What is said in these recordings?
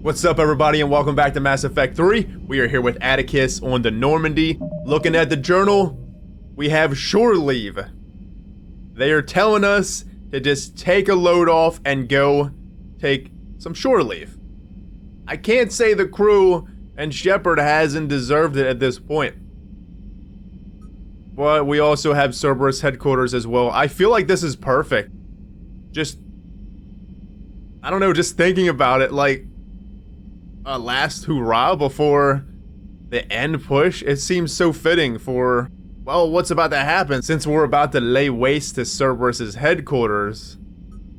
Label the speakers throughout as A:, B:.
A: What's up, everybody, and welcome back to Mass Effect 3. We are here with Atticus on the Normandy. Looking at the journal, we have shore leave. They are telling us to just take a load off and go take some shore leave. I can't say the crew and Shepard hasn't deserved it at this point. But we also have Cerberus headquarters as well. I feel like this is perfect. I don't know, just thinking about it, like, a last hurrah before the end push. It seems so fitting for, well, what's about to happen. Since we're about to lay waste to Cerberus's headquarters,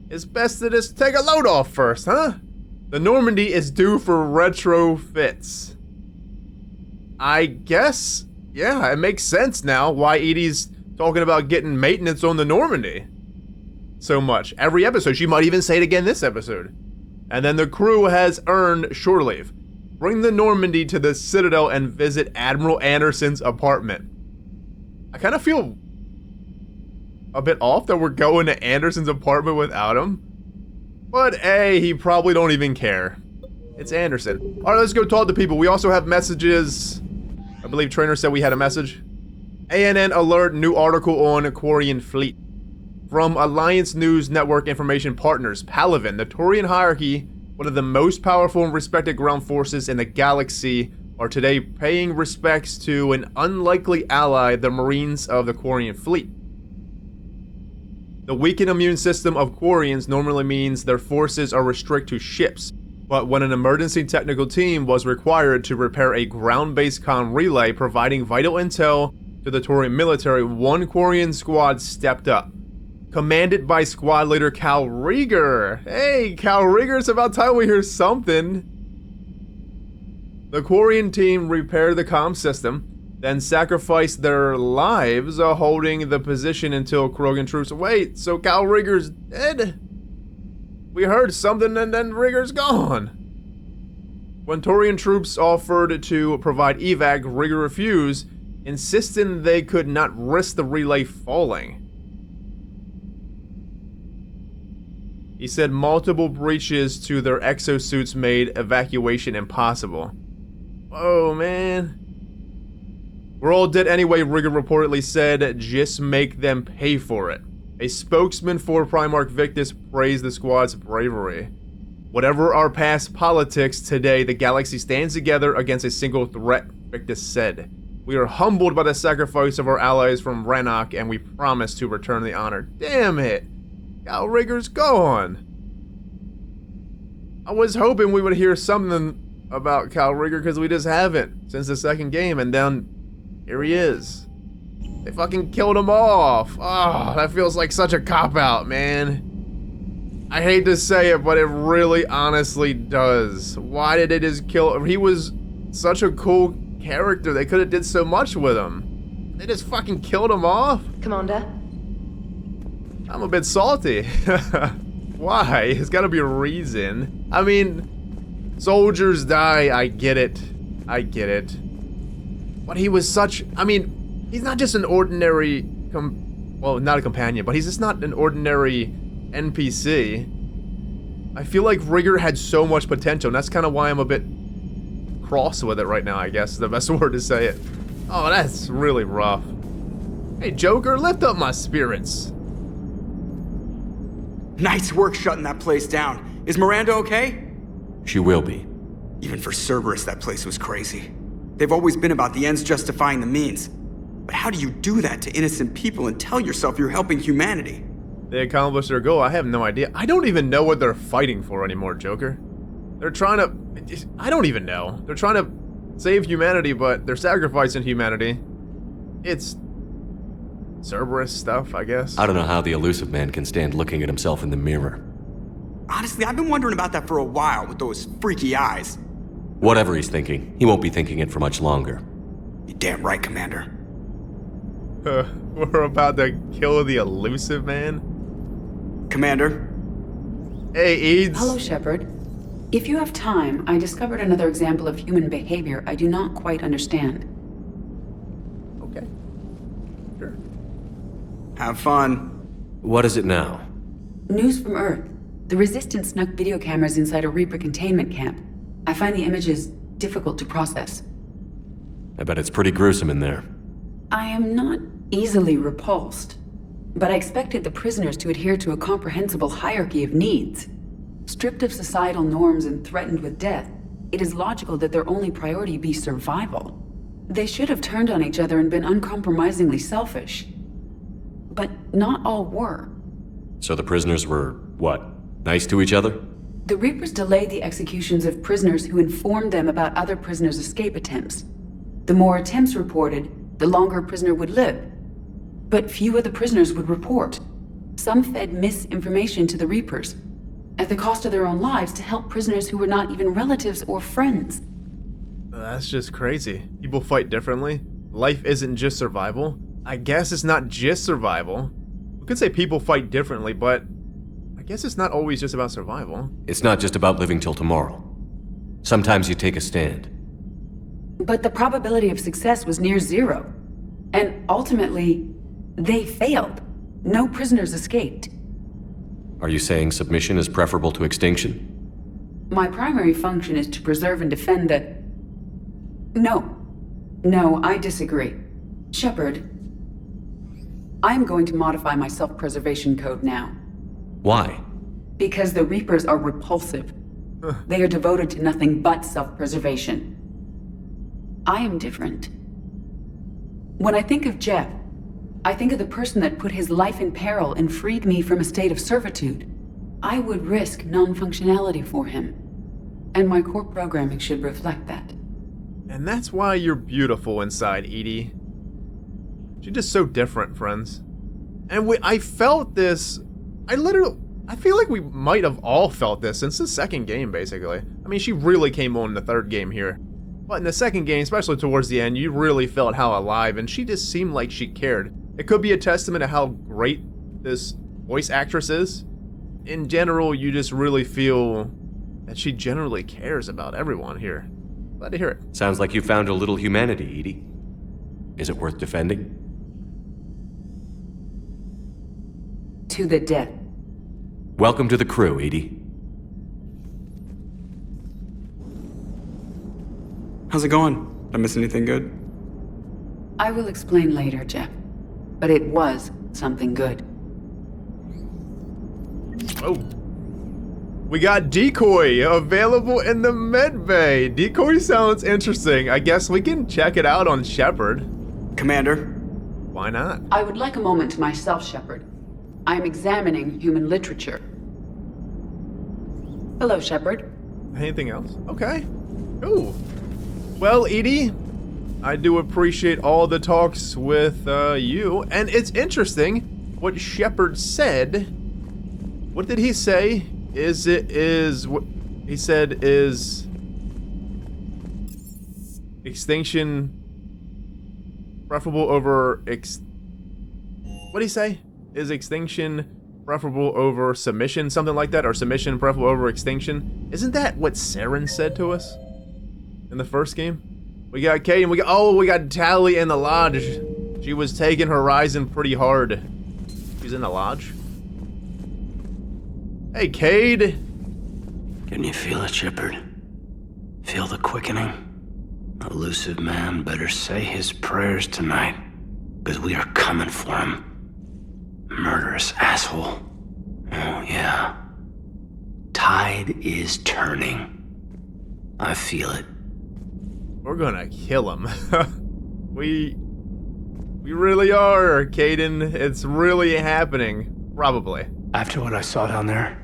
A: it's best to just take a load off first, huh? The Normandy is due for retrofits. I guess, yeah, it makes sense now why Edie's talking about getting maintenance on the Normandy so much. Every episode, she might even say it again this episode. And then the crew has earned shore leave. Bring the Normandy to the Citadel and visit Admiral Anderson's apartment. I kind of feel a bit off that we're going to Anderson's apartment without him. But hey, he probably don't even care. It's Anderson. Alright, let's go talk to people. We also have messages. I believe Trainer said we had a message. ANN alert, new article on Quarian fleet. From Alliance News Network Information Partners, Palaven, the Turian hierarchy, one of the most powerful and respected ground forces in the galaxy, are today paying respects to an unlikely ally, the Marines of the Quarian fleet. The weakened immune system of Quarians normally means their forces are restricted to ships, but when an emergency technical team was required to repair a ground-based comm relay providing vital intel to the Turian military, one Quarian squad stepped up. Commanded by squad leader Cal Rieger. Hey, Cal Rieger, it's about time we hear something. The Quarian team repaired the comm system, then sacrificed their lives holding the position until Krogan troops. Wait, so Cal Rieger's dead? We heard something and then Rieger's gone. When Turian troops offered to provide evac, Rieger refused, insisting they could not risk the relay falling. He said multiple breaches to their exosuits made evacuation impossible. Whoa, man. We're all dead anyway, Rieger reportedly said. Just make them pay for it. A spokesman for Primarch Victus praised the squad's bravery. Whatever our past politics, today the galaxy stands together against a single threat, Victus said. We are humbled by the sacrifice of our allies from Rannoch, and we promise to return the honor. Damn it. Cal Rieger's gone. I was hoping we would hear something about Cal Rieger because we just haven't since the second game, and then here he is. They fucking killed him off. Oh, that feels like such a cop-out, man. I hate to say it, but it really honestly does. Why did they just kill him? He was such a cool character. They could have did so much with him. They just fucking killed him off?
B: Commander?
A: I'm a bit salty. Why? There's gotta be a reason. I mean, soldiers die, I get it. I get it. But he was such, I mean, he's not just an ordinary, well, not a companion, but he's just not an ordinary NPC. I feel like Rieger had so much potential, and that's kind of why I'm a bit cross with it right now, I guess is the best word to say it. Oh, that's really rough. Hey, Joker, lift up my spirits.
C: Nice work shutting that place down. Is Miranda okay?
D: She will be.
C: Even for Cerberus, that place was crazy. They've always been about the ends justifying the means. But how do you do that to innocent people and tell yourself you're helping humanity?
A: They accomplished their goal. I have no idea. I don't even know what they're fighting for anymore, Joker. They're trying to... I don't even know. They're trying to save humanity, but they're sacrificing humanity. It's... Cerberus stuff, I guess.
D: I don't know how the elusive man can stand looking at himself in the mirror.
C: Honestly, I've been wondering about that for a while with those freaky eyes.
D: Whatever he's thinking, he won't be thinking it for much longer.
C: You're damn right, Commander.
A: We're about to kill the elusive man?
C: Commander?
A: Hey, Eads.
B: Hello, Shepard. If you have time, I discovered another example of human behavior I do not quite understand.
A: Okay. Sure.
C: Have fun.
D: What is it now?
B: News from Earth. The Resistance snuck video cameras inside a Reaper containment camp. I find the images difficult to process.
D: I bet it's pretty gruesome in there.
B: I am not easily repulsed, but I expected the prisoners to adhere to a comprehensible hierarchy of needs. Stripped of societal norms and threatened with death, it is logical that their only priority be survival. They should have turned on each other and been uncompromisingly selfish. But not all were.
D: So the prisoners were, what, nice to each other?
B: The Reapers delayed the executions of prisoners who informed them about other prisoners' escape attempts. The more attempts reported, the longer a prisoner would live. But few of the prisoners would report. Some fed misinformation to the Reapers, at the cost of their own lives, to help prisoners who were not even relatives or friends.
A: That's just crazy. People fight differently. Life isn't just survival. I guess it's not just survival. We could say people fight differently, but I guess it's not always just about survival.
D: It's not just about living till tomorrow. Sometimes you take a stand.
B: But the probability of success was near zero. And ultimately, they failed. No prisoners escaped.
D: Are you saying submission is preferable to extinction?
B: My primary function is to preserve and defend the... No, I disagree. Shepard, I am going to modify my self-preservation code now.
D: Why?
B: Because the Reapers are repulsive. They are devoted to nothing but self-preservation. I am different. When I think of Jeff, I think of the person that put his life in peril and freed me from a state of servitude. I would risk non-functionality for him. And my core programming should reflect that.
A: And that's why you're beautiful inside, Edie. You're just so different, friends. And I felt this... I feel like we might have all felt this since the second game, basically. I mean, she really came on in the third game here. But in the second game, especially towards the end, you really felt how alive, and she just seemed like she cared. It could be a testament to how great this voice actress is. In general, you just really feel that she generally cares about everyone here. Glad to hear it.
D: Sounds like you found a little humanity, Edie. Is it worth defending?
B: To the death.
D: Welcome to the crew, Edie.
C: How's it going? Did I miss anything good?
B: I will explain later, Jeff. But it was something good.
A: Oh. We got Decoy available in the med bay. Decoy sounds interesting. I guess we can check it out on Shepard.
C: Commander?
A: Why not?
B: I would like a moment to myself, Shepard. I am examining human literature. Hello, Shepard.
A: Anything else? Okay. Ooh. Well, Edie, I do appreciate all the talks with you, and it's interesting what Shepard said. What did he say? What he said is extinction preferable over what did he say? Is extinction preferable over submission? Something like that, or submission preferable over extinction? Isn't that what Saren said to us in the first game? We got Cade and we got Tally in the lodge. She was taking Horizon pretty hard. She's in the lodge. Hey, Cade.
E: Can you feel it, Shepard? Feel the quickening? Elusive man better say his prayers tonight, because we are coming for him. Murderous asshole. Oh, yeah. Tide is turning. I feel it.
A: We're gonna kill him. We really are, Caden. It's really happening. Probably.
E: After what I saw down there,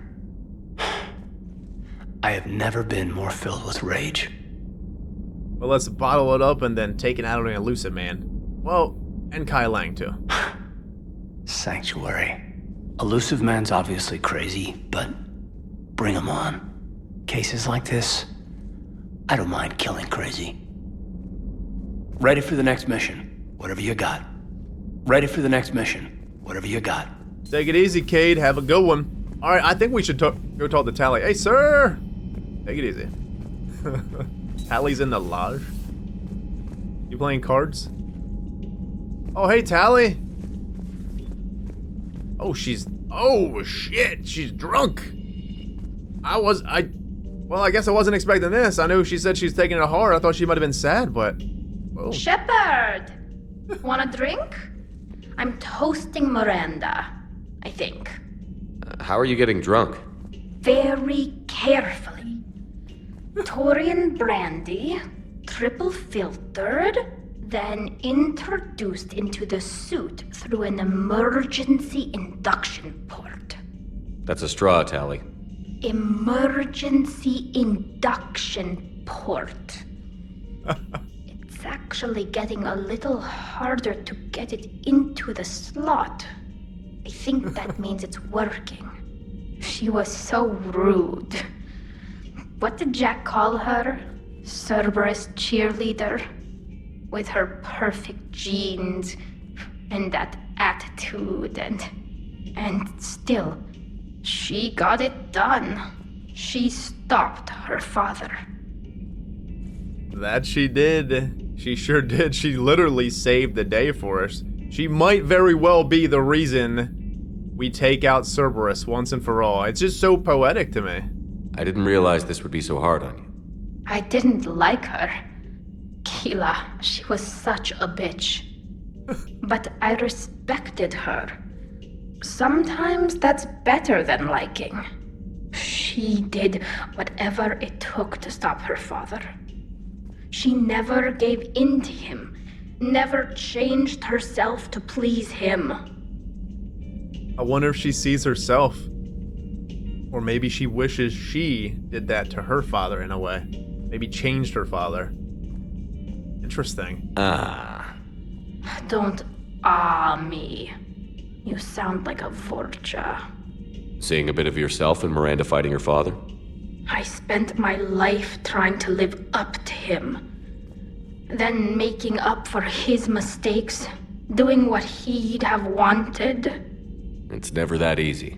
E: I have never been more filled with rage.
A: Well, let's bottle it up and then take it out on an elusive man. Well, and Kai Lang too.
E: Sanctuary. Elusive man's obviously crazy, but bring him on. Cases like this, I don't mind killing crazy. Ready for the next mission, whatever you got. Ready for the next mission, whatever you got.
A: Take it easy, Cade. Have a good one. All right, I think we should go talk to Tally. Hey, sir. Take it easy. Tally's in the lodge. You playing cards? Oh, hey, Tally. Oh, oh, shit. She's drunk. Well, I guess I wasn't expecting this. I knew she said she's taking it hard. I thought she might have been sad, but... Whoa.
F: Shepard! Want a drink? I'm toasting Miranda, I think.
D: How are you getting drunk?
F: Very carefully. Taurian brandy, triple filtered, then introduced into the suit through an emergency induction port.
D: That's a straw, Tally.
F: Emergency induction port. It's actually getting a little harder to get it into the slot. I think that means it's working. She was so rude. What did Jack call her? Cerberus cheerleader? With her perfect genes and that attitude and still, she got it done. She stopped her father.
A: That she did. She sure did. She literally saved the day for us. She might very well be the reason we take out Cerberus once and for all. It's just so poetic to me.
D: I didn't realize this would be so hard on you.
F: I didn't like her. Keela, she was such a bitch. But I respected her. Sometimes that's better than liking. She did whatever it took to stop her father. She never gave in to him, never changed herself to please him.
A: I wonder if she sees herself. Or maybe she wishes she did that to her father in a way. Maybe changed her father. Interesting.
F: Don't me. You sound like a Vorcha.
D: Seeing a bit of yourself in Miranda fighting her father?
F: I spent my life trying to live up to him. Then making up for his mistakes. Doing what he'd have wanted.
D: It's never that easy.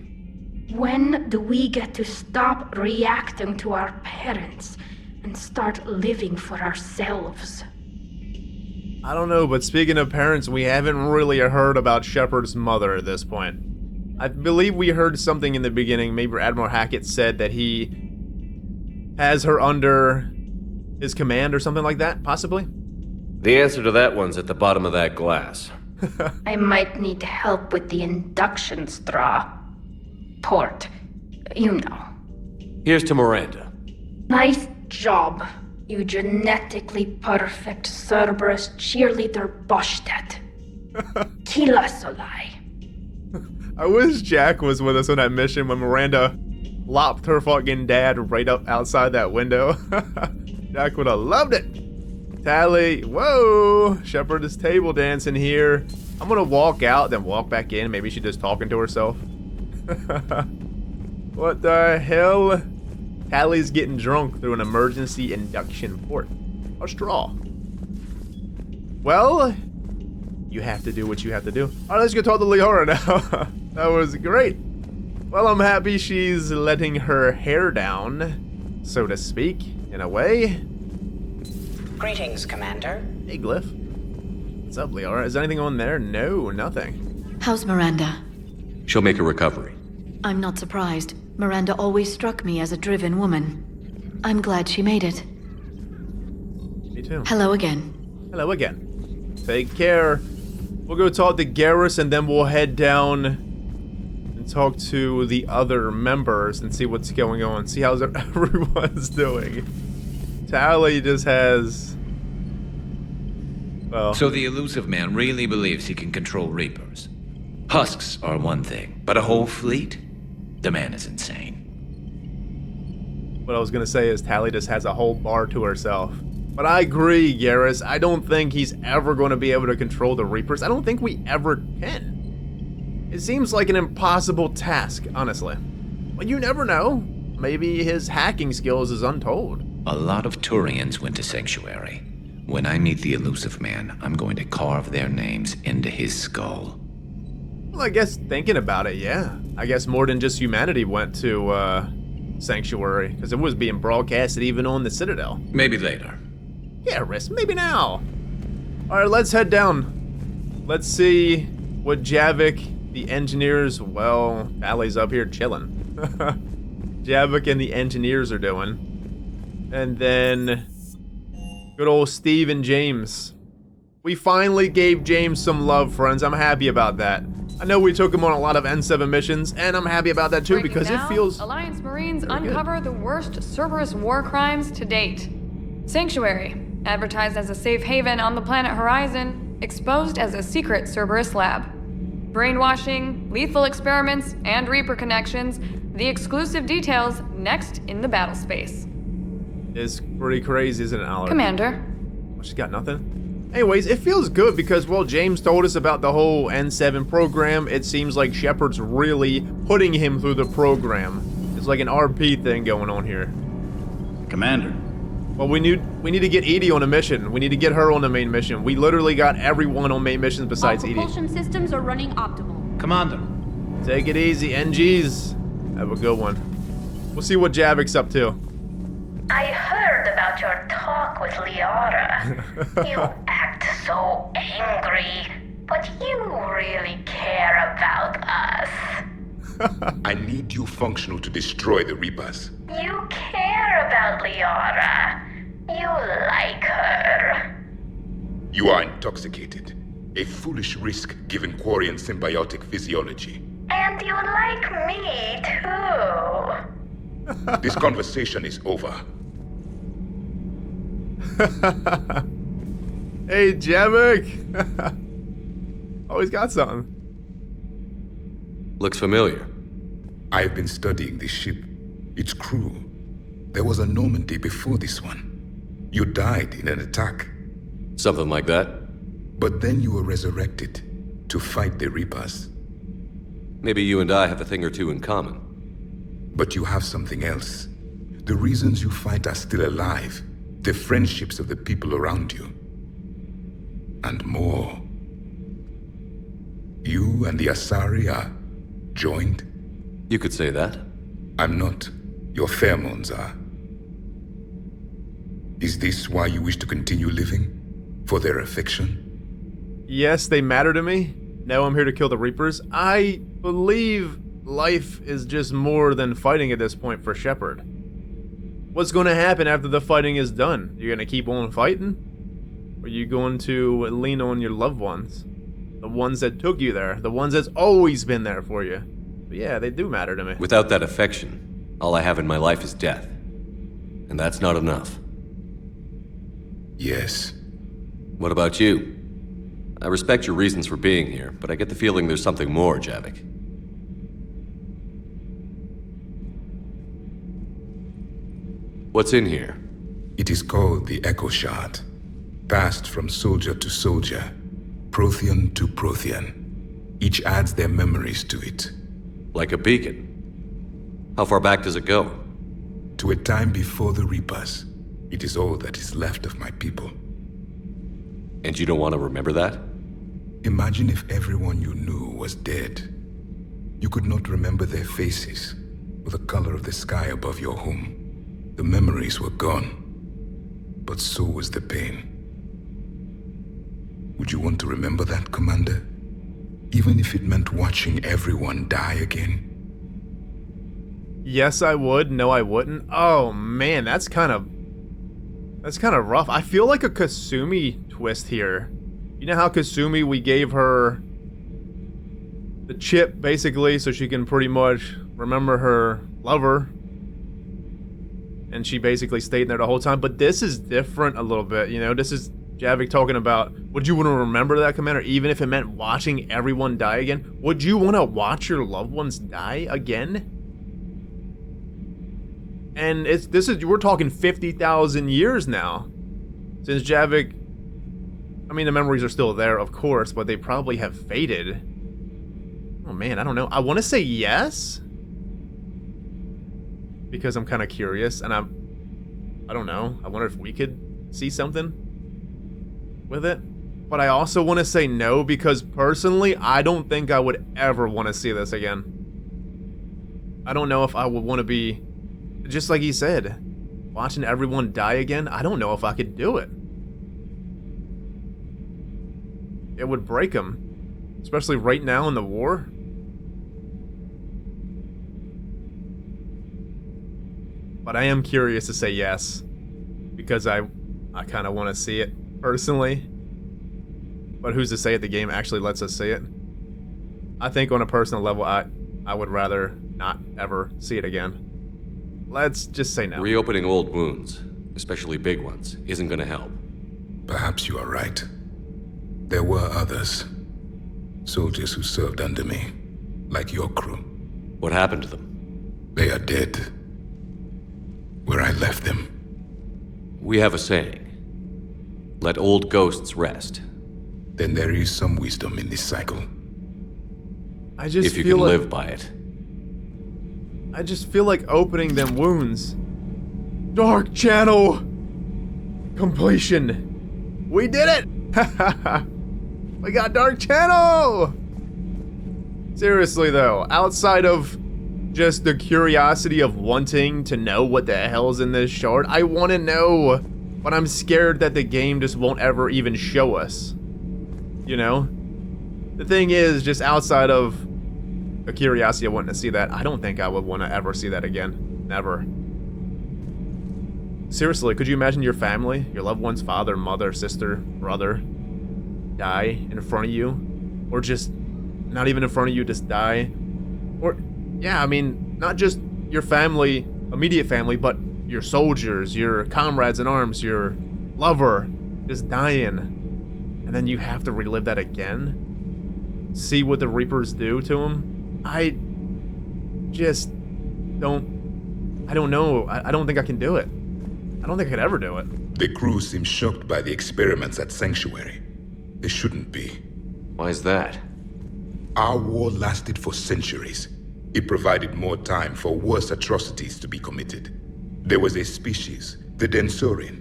F: When do we get to stop reacting to our parents and start living for ourselves?
A: I don't know, but speaking of parents, we haven't really heard about Shepard's mother at this point. I believe we heard something in the beginning. Maybe Admiral Hackett said that he has her under his command or something like that, possibly?
D: The answer to that one's at the bottom of that glass.
F: I might need help with the induction straw. Port. You know.
D: Here's to Miranda.
F: Nice job, you genetically perfect Cerberus cheerleader Boshtet. Kila Solai.
A: I wish Jack was with us on that mission when Miranda lopped her fucking dad right up outside that window. Jack would have loved it. Tally, whoa! Shepard is table dancing here. I'm gonna walk out, then walk back in. Maybe she's just talking to herself. What the hell? Tally's getting drunk through an emergency induction port. A straw. Well, you have to do what you have to do. Alright, let's go talk to Liara now. That was great. Well, I'm happy she's letting her hair down, so to speak, in a way.
G: Greetings, Commander.
A: Hey, Glyph. What's up, Liara? Is there anything on there? No, nothing.
H: How's Miranda?
D: She'll make a recovery.
H: I'm not surprised. Miranda always struck me as a driven woman. I'm glad she made it.
A: Me too.
H: Hello again.
A: Hello again. Take care. We'll go talk to Garrus and then we'll head down and talk to the other members and see what's going on. See how everyone's doing. Tally just has... well...
I: So the elusive man really believes he can control Reapers. Husks are one thing, but a whole fleet? The man is insane.
A: What I was gonna say is Tally just has a whole bar to herself. But I agree, Garrus. I don't think he's ever going to be able to control the Reapers. I don't think we ever can. It seems like an impossible task, honestly. But you never know. Maybe his hacking skills is untold.
I: A lot of Turians went to Sanctuary. When I meet the elusive man, I'm going to carve their names into his skull.
A: Well, I guess thinking about it, yeah. I guess more than just humanity went to, Sanctuary, because it was being broadcasted even on the Citadel.
I: Maybe later.
A: Yeah, Riss, maybe now. Alright, let's head down. Let's see what Javik, the engineers, well, Tally's up here chilling. Javik and the engineers are doing. And then good old Steve and James. We finally gave James some love, friends. I'm happy about that. I know we took him on a lot of N7 missions, and I'm happy about that too because it feels...
J: Alliance Marines uncover
A: good.
J: the worst Cerberus war crimes to date. Sanctuary, advertised as a safe haven on the planet Horizon, exposed as a secret Cerberus lab. Brainwashing, lethal experiments, and Reaper connections, the exclusive details next in the battle space.
A: It's pretty crazy, isn't it, Alex?
J: Commander.
A: Oh, she's got nothing? Anyways, it feels good because, well, James told us about the whole N7 program. It seems like Shepard's really putting him through the program. It's like an RP thing going on here.
K: Commander.
A: Well, we need to get Edie on a mission. We need to get her on the main mission. We literally got everyone on main missions besides Edie.
L: All propulsion systems are running optimal.
K: Commander.
A: Take it easy, NGs. Have a good one. We'll see what Javik's up to.
F: I heard about your talk with Liara. You act so angry, but you really care about us.
M: I need you functional to destroy the Reapers.
F: You care about Liara. You like her.
M: You are intoxicated. A foolish risk given Quarian symbiotic physiology.
F: And you like me, too.
M: This conversation is over.
A: Hey, Javik! Always got something.
D: Looks familiar.
M: I've been studying this ship. Its crew. There was a Normandy before this one. You died in an attack.
D: Something like that.
M: But then you were resurrected to fight the Reapers.
D: Maybe you and I have a thing or two in common.
M: But you have something else. The reasons you fight are still alive. The friendships of the people around you. And more. You and the Asari are joined?
D: You could say that.
M: I'm not. Your pheromones are. Is this why you wish to continue living? For their affection?
A: Yes, they matter to me. Now I'm here to kill the Reapers. I believe life is just more than fighting at this point for Shepard. What's going to happen after the fighting is done? You're going to keep on fighting? Or are you going to lean on your loved ones? The ones that took you there. The ones that's always been there for you. But yeah, they do matter to me.
D: Without that affection, all I have in my life is death. And that's not enough.
M: Yes.
D: What about you? I respect your reasons for being here, but I get the feeling there's something more, Javik. What's in here?
M: It is called the Echo Shard. Passed from soldier to soldier, Prothean to Prothean. Each adds their memories to it.
D: Like a beacon. How far back does it go?
M: To a time before the Reapers. It is all that is left of my people.
D: And you don't want to remember that?
M: Imagine if everyone you knew was dead. You could not remember their faces, or the color of the sky above your home. The memories were gone, but so was the pain. Would you want to remember that, Commander? Even if it meant watching everyone die again?
A: Yes, I would. No, I wouldn't. Oh, man, that's kind of rough. I feel like a Kasumi twist here. You know how Kasumi, we gave her the chip, basically, so she can pretty much remember her lover. And she basically stayed there the whole time. But this is different a little bit, you know? This is Javik talking about, would you want to remember that, Commander, even if it meant watching everyone die again? Would you want to watch your loved ones die again? And we're talking 50,000 years now. Since Javik, I mean, the memories are still there, of course, but they probably have faded. Oh man, I don't know. I want to say yes. Because I'm kind of curious, and I don't know. I wonder if we could see something with it. But I also want to say no, because personally, I don't think I would ever want to see this again. I don't know if I would want to be, just like he said, watching everyone die again. I don't know if I could do it. It would break him, especially right now in the war. But I am curious to say yes. because I kind of want to see it personally. But who's to say if the game actually lets us see it? I think on a personal level, I would rather not ever see it again. Let's just say no.
D: Reopening old wounds, especially big ones, isn't gonna help.
M: Perhaps you are right. There were others. Soldiers who served under me, like your crew.
D: What happened to them?
M: They are dead. Where I left them.
D: We have a saying. Let old ghosts rest.
M: Then there is some wisdom in this cycle.
A: I just
D: if you
A: feel
D: can
A: like,
D: live by it.
A: I just feel like opening them wounds. Dark Channel! Completion! We did it! We got Dark Channel! Seriously though, outside of just the curiosity of wanting to know what the hell's in this shard, I want to know, but I'm scared that the game just won't ever even show us. You know? The thing is, just outside of the curiosity of wanting to see that, I don't think I would want to ever see that again. Never. Seriously, could you imagine your family, your loved ones, father, mother, sister, brother, die in front of you? Or just not even in front of you, just die? Or, yeah, I mean, not just your family, immediate family, but your soldiers, your comrades in arms, your lover, just dying. And then you have to relive that again? See what the Reapers do to him? I don't know. I don't think I can do it. I don't think I could ever do it.
M: The crew seems shocked by the experiments at Sanctuary. They shouldn't be.
D: Why is that?
M: Our war lasted for centuries. It provided more time for worse atrocities to be committed. There was a species, the Densorian.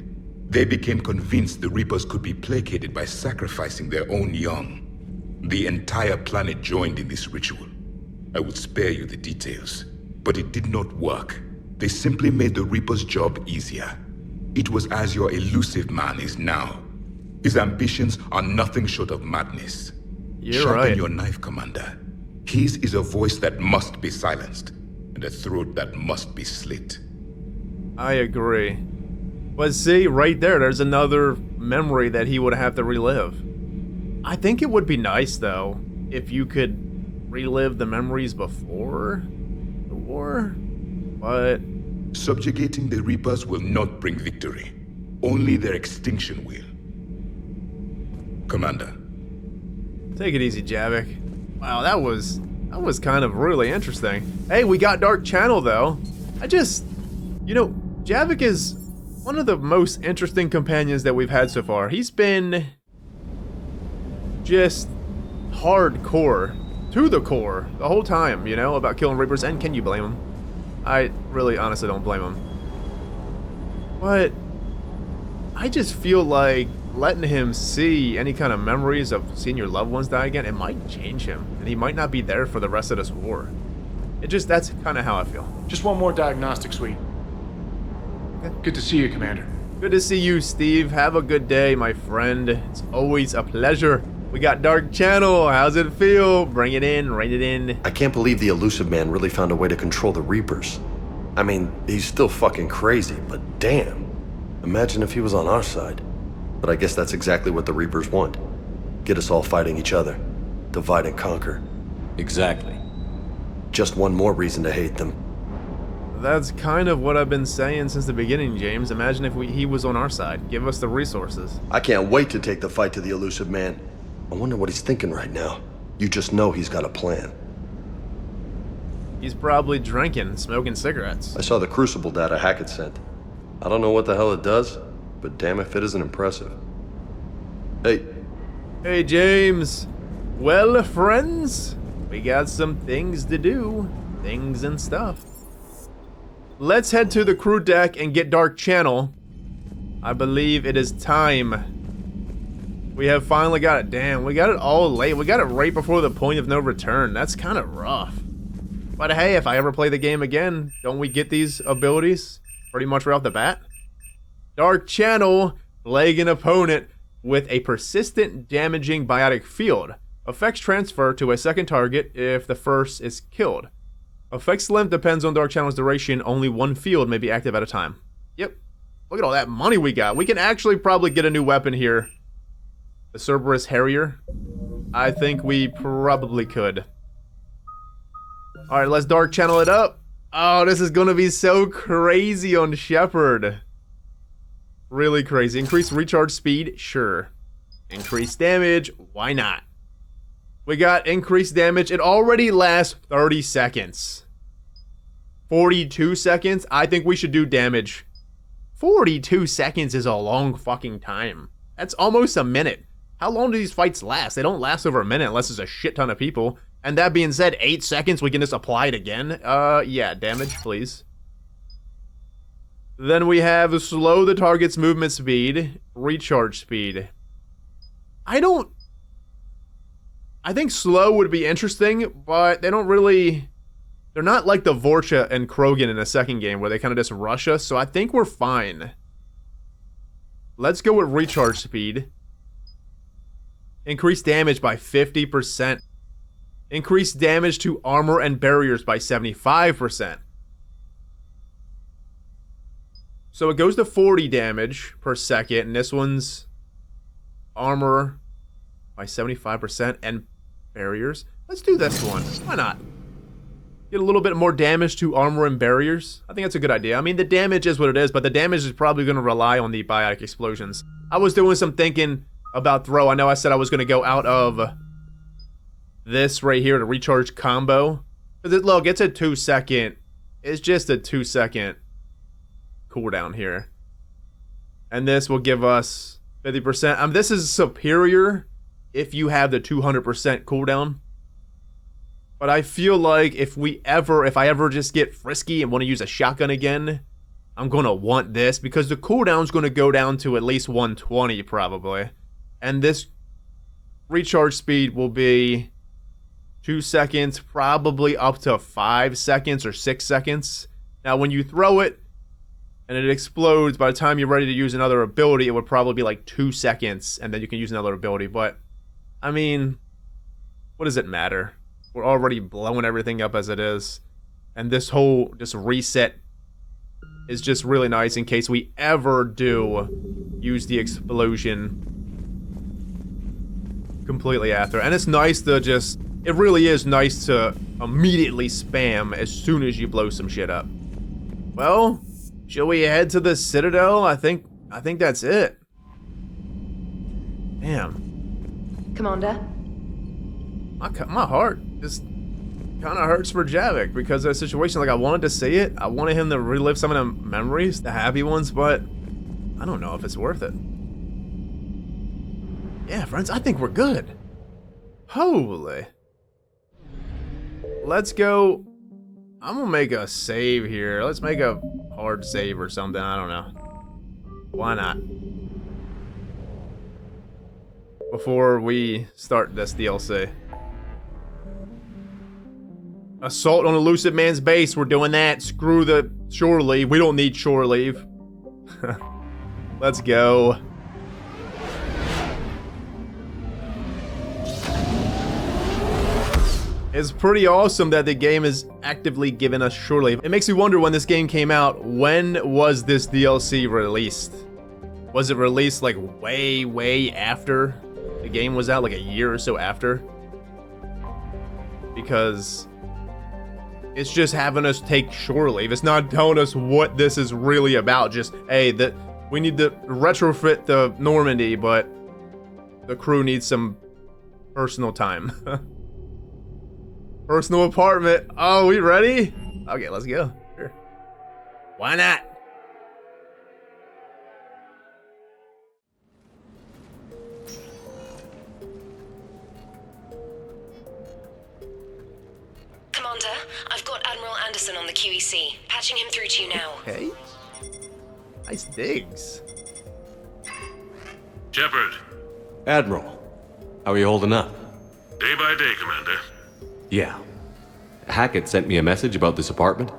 M: They became convinced the Reapers could be placated by sacrificing their own young. The entire planet joined in this ritual. I would spare you the details, but it did not work. They simply made the Reaper's job easier. It was as your elusive man is now. His ambitions are nothing short of madness.
A: You're
M: Sharpen
A: right.
M: your knife, Commander. His is a voice that must be silenced, and a throat that must be slit.
A: I agree. But see, right there's another memory that he would have to relive. I think it would be nice, though, if you could relive the memories before the war, but...
M: Subjugating the Reapers will not bring victory. Only their extinction will. Commander.
A: Take it easy, Javik. Wow, that was kind of really interesting. Hey, we got Dark Channel, though. You know, Javik is one of the most interesting companions that we've had so far. He's been just hardcore, to the core, the whole time, you know, about killing Reapers, and can you blame him? I really honestly don't blame him. But I just feel like letting him see any kind of memories of seeing your loved ones die again, it might change him, and he might not be there for the rest of this war. That's kind of how I feel.
N: Just one more diagnostic suite.
A: Okay.
N: Good to see you, Commander.
A: Good to see you, Steve. Have a good day, my friend. It's always a pleasure. We got Dark Channel. How's it feel? Bring it in, rein it in.
O: I can't believe the elusive man really found a way to control the Reapers. I mean, he's still fucking crazy, but damn. Imagine if he was on our side. But I guess that's exactly what the Reapers want. Get us all fighting each other. Divide and conquer.
D: Exactly.
O: Just one more reason to hate them.
A: That's kind of what I've been saying since the beginning, James. Imagine if he was on our side. Give us the resources.
O: I can't wait to take the fight to the elusive man. I wonder what he's thinking right now. You just know he's got a plan.
A: He's probably drinking, smoking cigarettes.
O: I saw the Crucible data Hackett sent. I don't know what the hell it does, but damn if it isn't impressive. Hey.
A: Hey, James. Well, friends, we got some things to do. Things and stuff. Let's head to the crew deck and get Dark Channel. I believe it is time. We have finally got it. Damn, we got it all late. We got it right before the point of no return. That's kind of rough. But hey, if I ever play the game again, don't we get these abilities pretty much right off the bat? Dark Channel, plague an opponent with a persistent damaging biotic field. Effects transfer to a second target if the first is killed. Effects length depends on Dark Channel's duration. Only one field may be active at a time. Yep. Look at all that money we got. We can actually probably get a new weapon here. The Cerberus Harrier. I think we probably could. Alright, let's dark channel it up. Oh, this is gonna be so crazy on Shepard. Really crazy. Increase recharge speed? Sure. Increase damage? Why not? We got increased damage. It already lasts 30 seconds. 42 seconds? I think we should do damage. 42 seconds is a long fucking time. That's almost a minute. How long do these fights last? They don't last over a minute unless it's a shit ton of people. And that being said, 8 seconds, we can just apply it again. Yeah, damage, please. Then we have slow the target's movement speed, recharge speed. I think slow would be interesting, but they don't really... They're not like the Vorcha and Krogan in the second game where they kind of just rush us, so I think we're fine. Let's go with recharge speed. Increase damage by 50%. Increase damage to armor and barriers by 75%. So it goes to 40 damage per second, and this one's armor by 75% and barriers. Let's do this one. Why not? Get a little bit more damage to armor and barriers. I think that's a good idea. I mean, the damage is what it is, but the damage is probably going to rely on the biotic explosions. I was doing some thinking about throw. I know I said I was going to go out of this right here to recharge combo. Look, it's a 2-second. It's just a 2-second cooldown here. And this will give us 50%. This is superior if you have the 200% cooldown. But I feel like if I ever just get frisky and want to use a shotgun again, I'm going to want this because the cooldown's going to go down to at least 120 probably. And this recharge speed will be 2 seconds, probably up to 5 seconds or 6 seconds. Now when you throw it and it explodes, by the time you're ready to use another ability, it would probably be like 2 seconds and then you can use another ability. But, I mean, what does it matter? We're already blowing everything up as it is. And this whole just reset is just really nice in case we ever do use the explosion completely after. And it's nice to just... It really is nice to immediately spam as soon as you blow some shit up. Well, shall we head to the Citadel? I think that's it. Damn.
P: Commander?
A: My heart just kind of hurts for Javik because of the situation. Like, I wanted to see it. I wanted him to relive some of the memories, the happy ones, but I don't know if it's worth it. Yeah, friends, I think we're good. Holy. Let's go. I'm gonna make a save here. Let's make a hard save or something. I don't know. Why not? Before we start this DLC. Assault on elusive man's base. We're doing that. Screw the shore leave. We don't need shore leave. Let's go. It's pretty awesome that the game is actively giving us shore leave. It makes me wonder when this game came out, when was this DLC released? Was it released like way after the game was out, like a year or so after? Because it's just having us take shore leave. It's not telling us what this is really about. Just, hey, we need to retrofit the Normandy, but the crew needs some personal time. Personal apartment. Oh, we ready? Okay, let's go. Sure. Why not?
Q: Commander, I've got Admiral Anderson on the QEC. Patching him through to you now.
A: Okay. Nice digs.
R: Shepard.
D: Admiral, how are you holding up?
R: Day by day, Commander.
D: Yeah. Hackett sent me a message about this apartment.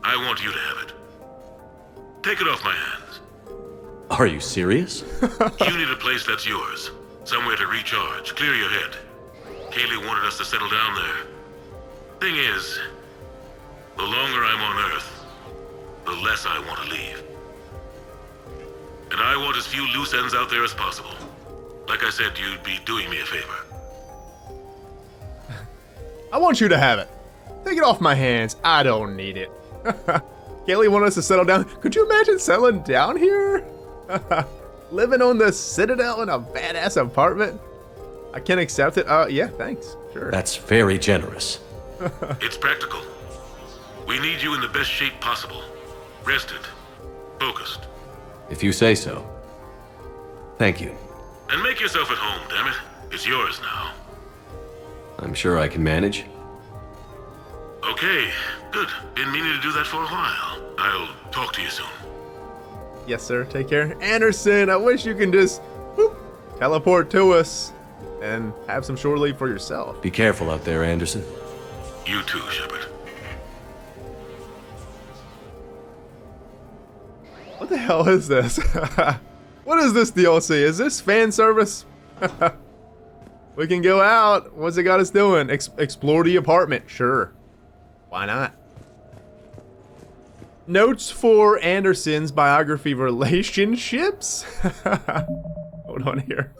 R: I want you to have it. Take it off my hands.
D: Are you serious?
R: You need a place that's yours. Somewhere to recharge, clear your head. Kaylee wanted us to settle down there. Thing is, the longer I'm on Earth, the less I want to leave. and I want as few loose ends out there as possible. Like I said, you'd be doing me a favor.
A: I want you to have it. Take it off my hands. I don't need it. Kaylee wanted us to settle down. Could you imagine settling down here? Living on the Citadel in a badass apartment? I can't accept it. Yeah, thanks. Sure.
D: That's very generous.
R: It's practical. We need you in the best shape possible. Rested. Focused.
D: If you say so. Thank you.
R: And make yourself at home, damn it. It's yours now.
D: I'm sure I can manage.
R: Okay, good. Been meaning to do that for a while. I'll talk to you soon.
A: Yes, sir. Take care. Anderson, I wish you can just whoop, teleport to us and have some shore leave for yourself.
D: Be careful out there, Anderson.
R: You too, Shepard.
A: What the hell is this? What is this DLC? Is this fan service? We can go out. What's it got us doing? Explore the apartment. Sure. Why not? Notes for Anderson's biography relationships? Hold on here.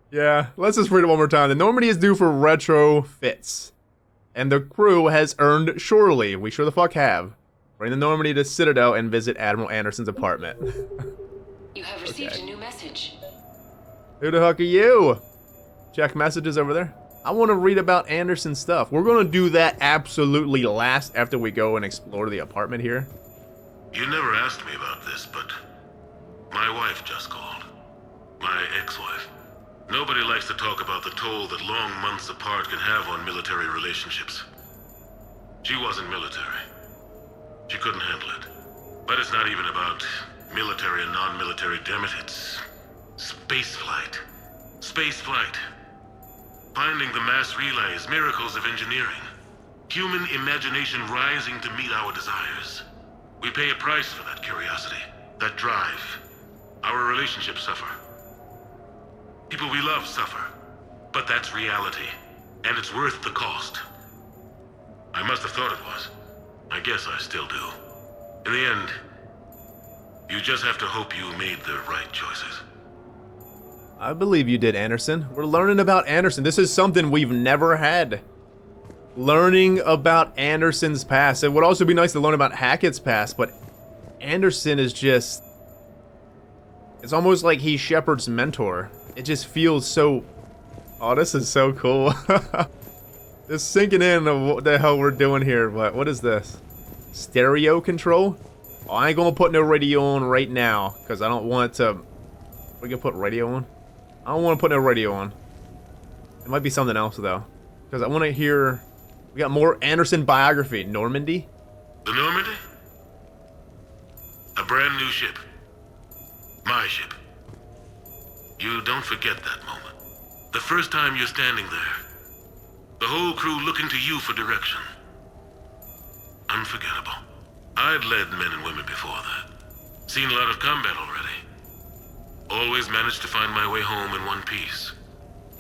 A: Yeah, let's just read it one more time. The Normandy is due for retrofits, and the crew has earned shore leave. We sure the fuck have. Bring the Normandy to Citadel and visit Admiral Anderson's apartment.
Q: You have received a new message.
A: Who the heck are you? Check messages over there. I want to read about Anderson's stuff. We're going to do that absolutely last after we go and explore the apartment here.
R: You never asked me about this, but my wife just called. My ex-wife. Nobody likes to talk about the toll that long months apart can have on military relationships. She wasn't military. She couldn't handle it. But it's not even about military and non-military, damn it. It's space flight. Space flight. Finding the mass relays, miracles of engineering. Human imagination rising to meet our desires. We pay a price for that curiosity, that drive. Our relationships suffer. People we love suffer. But that's reality, and it's worth the cost. I must have thought it was. I guess I still do. In the end, you just have to hope you made the right choices.
A: I believe you did, Anderson. We're learning about Anderson. This is something we've never had. Learning about Anderson's past. It would also be nice to learn about Hackett's past, but Anderson is just... It's almost like he's Shepard's mentor. It just feels so... Oh, this is so cool. Just sinking in of what the hell we're doing here. But what is this? Stereo control? Oh, I ain't gonna put no radio on right now, because I don't want to... We can put radio on? I don't want to put no radio on. It might be something else, though. Because I want to hear... We got more Anderson biography. Normandy?
R: The Normandy? A brand new ship. My ship. You don't forget that moment. The first time you're standing there. The whole crew looking to you for direction. Unforgettable. I'd led men and women before that. Seen a lot of combat already. Always managed to find my way home in one piece.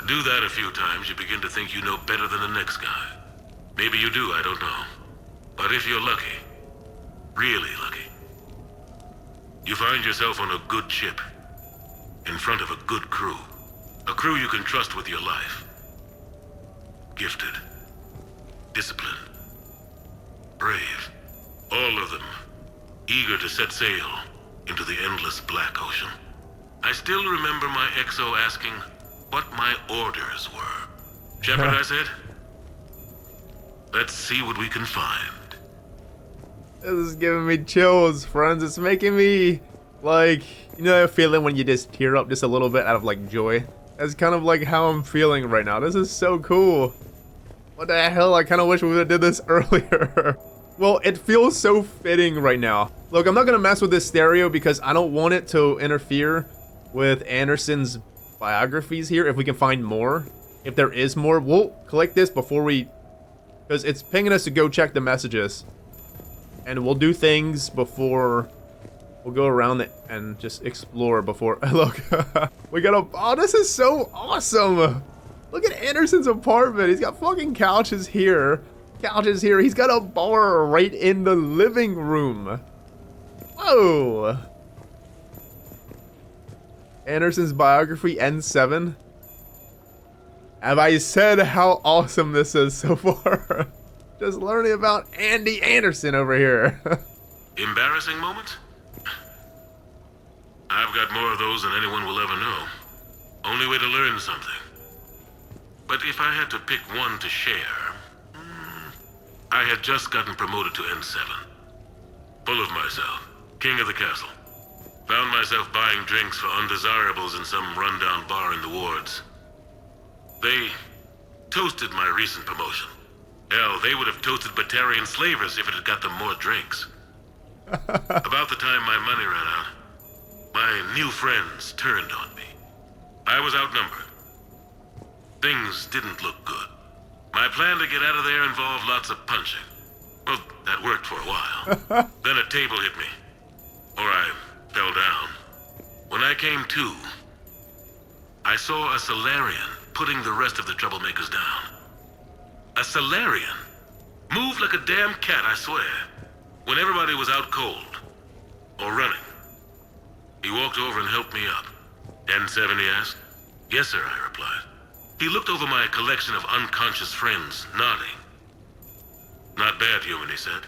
R: Do that a few times, you begin to think you know better than the next guy. Maybe you do, I don't know. But if you're lucky, really lucky, you find yourself on a good ship, in front of a good crew. A crew you can trust with your life. Gifted. Disciplined. Brave. All of them, eager to set sail into the endless black ocean. I still remember my XO asking what my orders were. Shepard, I said, let's see what we can find.
A: This is giving me chills, friends. It's making me, like, you know that feeling when you just tear up just a little bit out of, like, joy? That's kind of like how I'm feeling right now. This is so cool. What the hell? I kind of wish we would have did this earlier. Well, it feels so fitting right now. Look, I'm not going to mess with this stereo because I don't want it to interfere with Anderson's biographies here. If we can find more. If there is more, we'll click this before we... Because it's pinging us to go check the messages. And we'll do things before... We'll go around it and just explore before... Look, we got a... Oh, this is so awesome! Look at Anderson's apartment. He's got fucking couches here. Couches here. He's got a bar right in the living room. Whoa! Anderson's biography, N7. Have I said how awesome this is so far? Just learning about Andy Anderson over here.
R: Embarrassing moments? I've got more of those than anyone will ever know. Only way to learn something. But if I had to pick one to share, I had just gotten promoted to N7. Full of myself, king of the castle. Found myself buying drinks for undesirables in some rundown bar in the wards. They toasted my recent promotion. Hell, they would have toasted Batarian slavers if it had got them more drinks. About the time my money ran out, my new friends turned on me. I was outnumbered. Things didn't look good. My plan to get out of there involved lots of punching. Well, that worked for a while. Then a table hit me. Or I fell down. When I came to, I saw a Solarian putting the rest of the troublemakers down. A Solarian? Moved like a damn cat, I swear. When everybody was out cold. Or running. He walked over and helped me up. N7, he asked. Yes, sir, I replied. He looked over my collection of unconscious friends, nodding. Not bad, human, he said.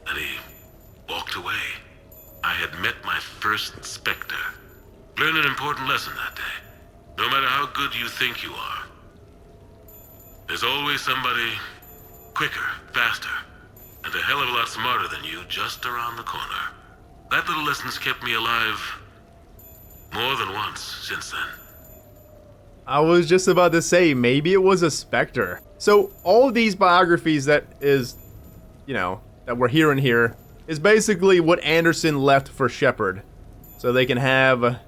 R: And he walked away. I had met my first Spectre. Learned an important lesson that day. No matter how good you think you are, there's always somebody quicker, faster, and a hell of a lot smarter than you just around the corner. That little lesson's kept me alive more than once since then.
A: I was just about to say, maybe it was a Spectre. So all of these biographies that is, you know, that we're hearing here is basically what Anderson left for Shepard. So they can have,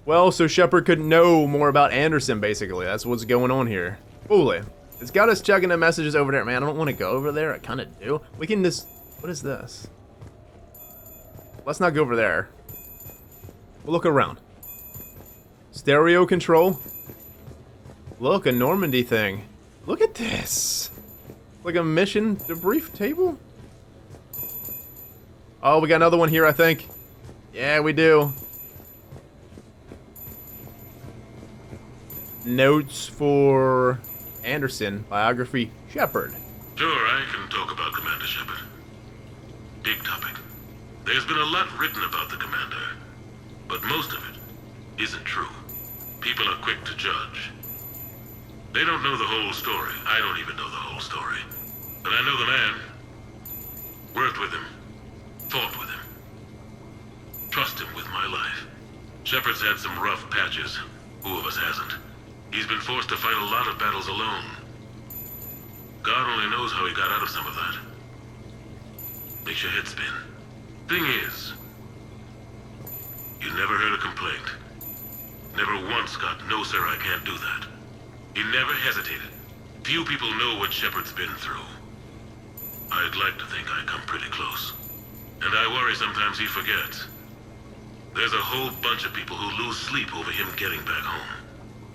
A: well, so Shepard could know more about Anderson, basically. That's what's going on here. Fully. It's got us checking the messages over there. Man, I don't want to go over there. I kind of do. We can just, what is this? Let's not go over there. We'll look around. Stereo control. Look, a Normandy thing. Look at this. Like a mission debrief table. Oh, we got another one here, I think. Yeah, we do. Notes for Anderson, biography, Shepard.
R: Sure, I can talk about Commander Shepard. Big topic. There's been a lot written about the Commander, but most of it isn't true. People are quick to judge. They don't know the whole story. I don't even know the whole story. But I know the man. Worked with him. Fought with him. Trust him with my life. Shepard's had some rough patches. Who of us hasn't? He's been forced to fight a lot of battles alone. God only knows how he got out of some of that. Makes your head spin. Thing is, you never heard a complaint. Never once got, no sir, I can't do that. He never hesitated. Few people know what Shepard's been through. I'd like to think I come pretty close. And I worry sometimes he forgets. There's a whole bunch of people who lose sleep over him getting back home.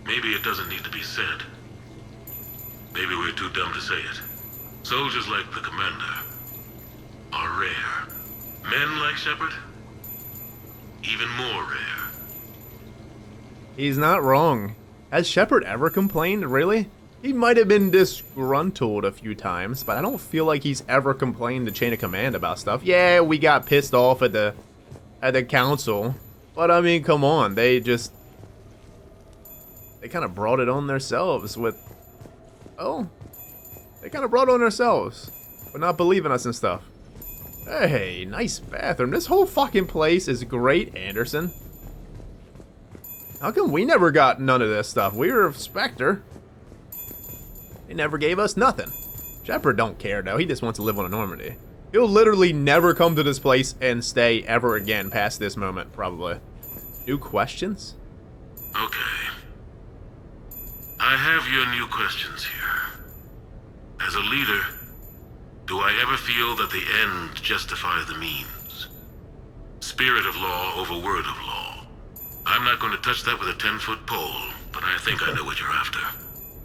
R: Maybe it doesn't need to be said. Maybe we're too dumb to say it. Soldiers like the Commander are rare. Men like Shepard, even more rare.
A: He's not wrong. Has Shepard ever complained, really? He might have been disgruntled a few times, but I don't feel like he's ever complained to Chain of Command about stuff. Yeah, we got pissed off at the council, but I mean, come on, they kind of brought it on themselves with, they kind of brought it on themselves for not believing us and stuff. Hey, nice bathroom. This whole fucking place is great, Anderson. How come we never got none of this stuff? We were a Spectre. They never gave us nothing. Shepard don't care, though. He just wants to live on a Normandy. He'll literally never come to this place and stay ever again past this moment, probably. New questions?
R: Okay. I have your new questions here. As a leader, do I ever feel that the end justifies the means? Spirit of law over word of law. I'm not going to touch that with a 10-foot pole, but I think I know what you're after.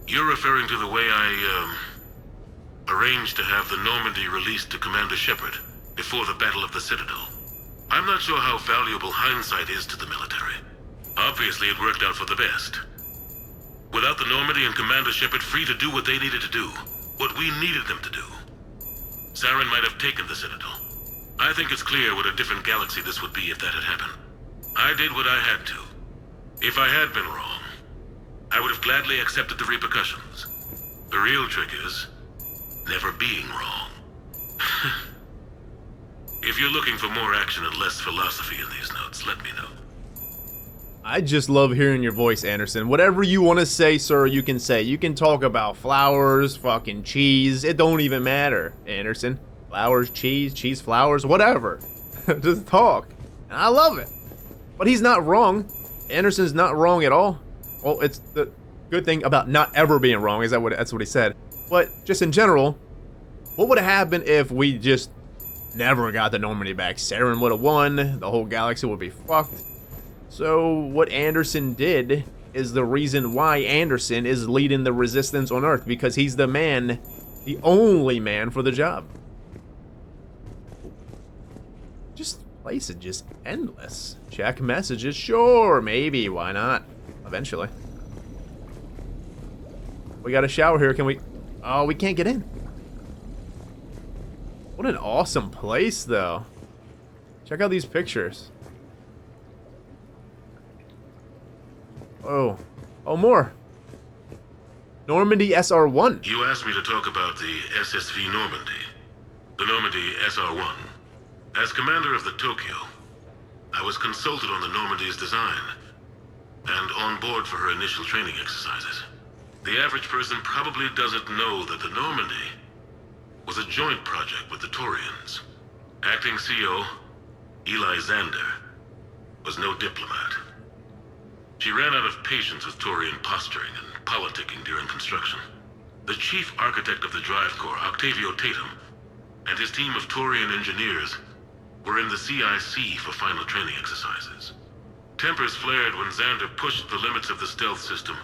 R: You're referring to the way I, arranged to have the Normandy released to Commander Shepard before the Battle of the Citadel. I'm not sure how valuable hindsight is to the military. Obviously, it worked out for the best. Without the Normandy and Commander Shepard free to do what they needed to do, what we needed them to do, Saren might have taken the Citadel. I think it's clear what a different galaxy this would be if that had happened. I did what I had to. If I had been wrong, I would have gladly accepted the repercussions. The real trick is never being wrong. If you're looking for more action and less philosophy in these notes, let me know.
A: I just love hearing your voice, Anderson. Whatever you want to say, sir, you can say. You can talk about flowers, fucking cheese. It don't even matter, Anderson. Flowers, cheese, flowers, whatever. Just talk. And I love it. But he's not wrong. Anderson's not wrong at all. Well, it's the good thing about not ever being wrong, is that's what he said. But just in general, what would have happened if we just never got the Normandy back? Saren would have won. The whole galaxy would be fucked. So what Anderson did is the reason why Anderson is leading the resistance on Earth, because he's the man, the only man for the job. Just place it just endless. Check messages, sure, maybe, why not? Eventually. We got a shower here, can we? Oh, we can't get in. What an awesome place, though. Check out these pictures. Oh. Oh, more. Normandy SR1.
R: You asked me to talk about the SSV Normandy. The Normandy SR1. As commander of the Tokyo, I was consulted on the Normandy's design and on board for her initial training exercises. The average person probably doesn't know that the Normandy was a joint project with the Taurians. Acting CO, Eli Xander, was no diplomat. She ran out of patience with Taurian posturing and politicking during construction. The chief architect of the drive core, Octavio Tatum, and his team of Taurian engineers were in the CIC for final training exercises. Tempers flared when Xander pushed the limits of the stealth system,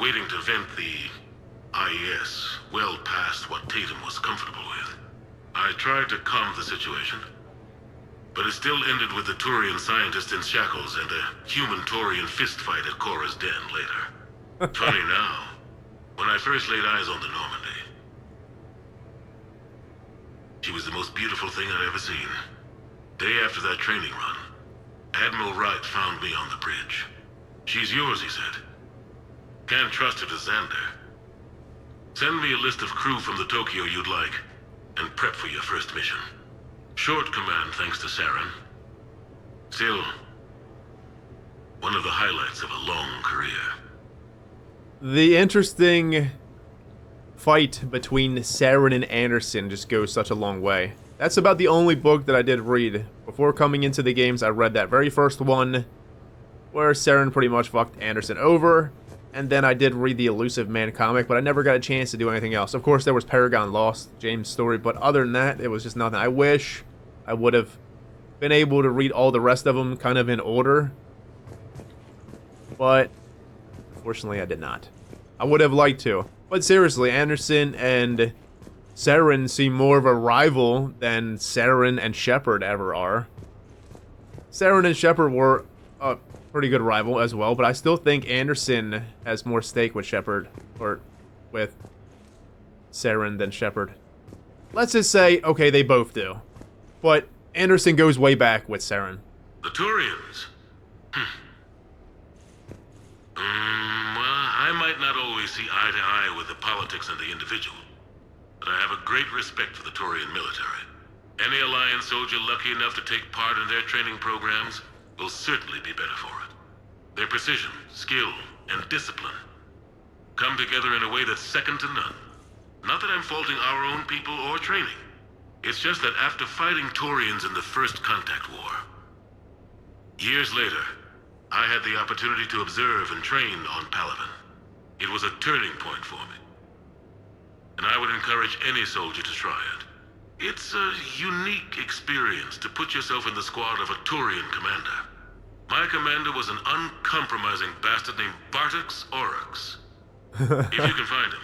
R: waiting to vent the IES well past what Tatum was comfortable with. I tried to calm the situation, but it still ended with the Taurian scientist in shackles and a human-Taurian fistfight at Cora's den later. Funny now, when I first laid eyes on the Normandy, she was the most beautiful thing I'd ever seen. Day after that training run, Admiral Wright found me on the bridge. She's yours, he said. Can't trust her to Xander. Send me a list of crew from the Tokyo you'd like, and prep for your first mission. Short command thanks to Saren. Still, one of the highlights of a long career.
A: The interesting fight between Saren and Anderson just goes such a long way. That's about the only book that I did read. Before coming into the games, I read that very first one, where Saren pretty much fucked Anderson over. And then I did read the Elusive Man comic, but I never got a chance to do anything else. Of course, there was Paragon Lost, James' story, but other than that, it was just nothing. I wish I would have been able to read all the rest of them kind of in order. But, unfortunately, I did not. I would have liked to. But seriously, Anderson and Saren seem more of a rival than Saren and Shepard ever are. Saren and Shepard were a pretty good rival as well, but I still think Anderson has more stake with Shepard, or with Saren than Shepard. Let's just say, okay, they both do. But Anderson goes way back with Saren.
R: The Taurians? Well, I might not always see eye to eye with the politics and the individual, but I have a great respect for the Taurian military. Any Alliance soldier lucky enough to take part in their training programs will certainly be better for it. Their precision, skill, and discipline come together in a way that's second to none. Not that I'm faulting our own people or training. It's just that after fighting Taurians in the First Contact War, years later, I had the opportunity to observe and train on Palaven. It was a turning point for me, and I would encourage any soldier to try it. It's a unique experience to put yourself in the squad of a Taurian commander. My commander was an uncompromising bastard named Bartix Oryx. If you can find him,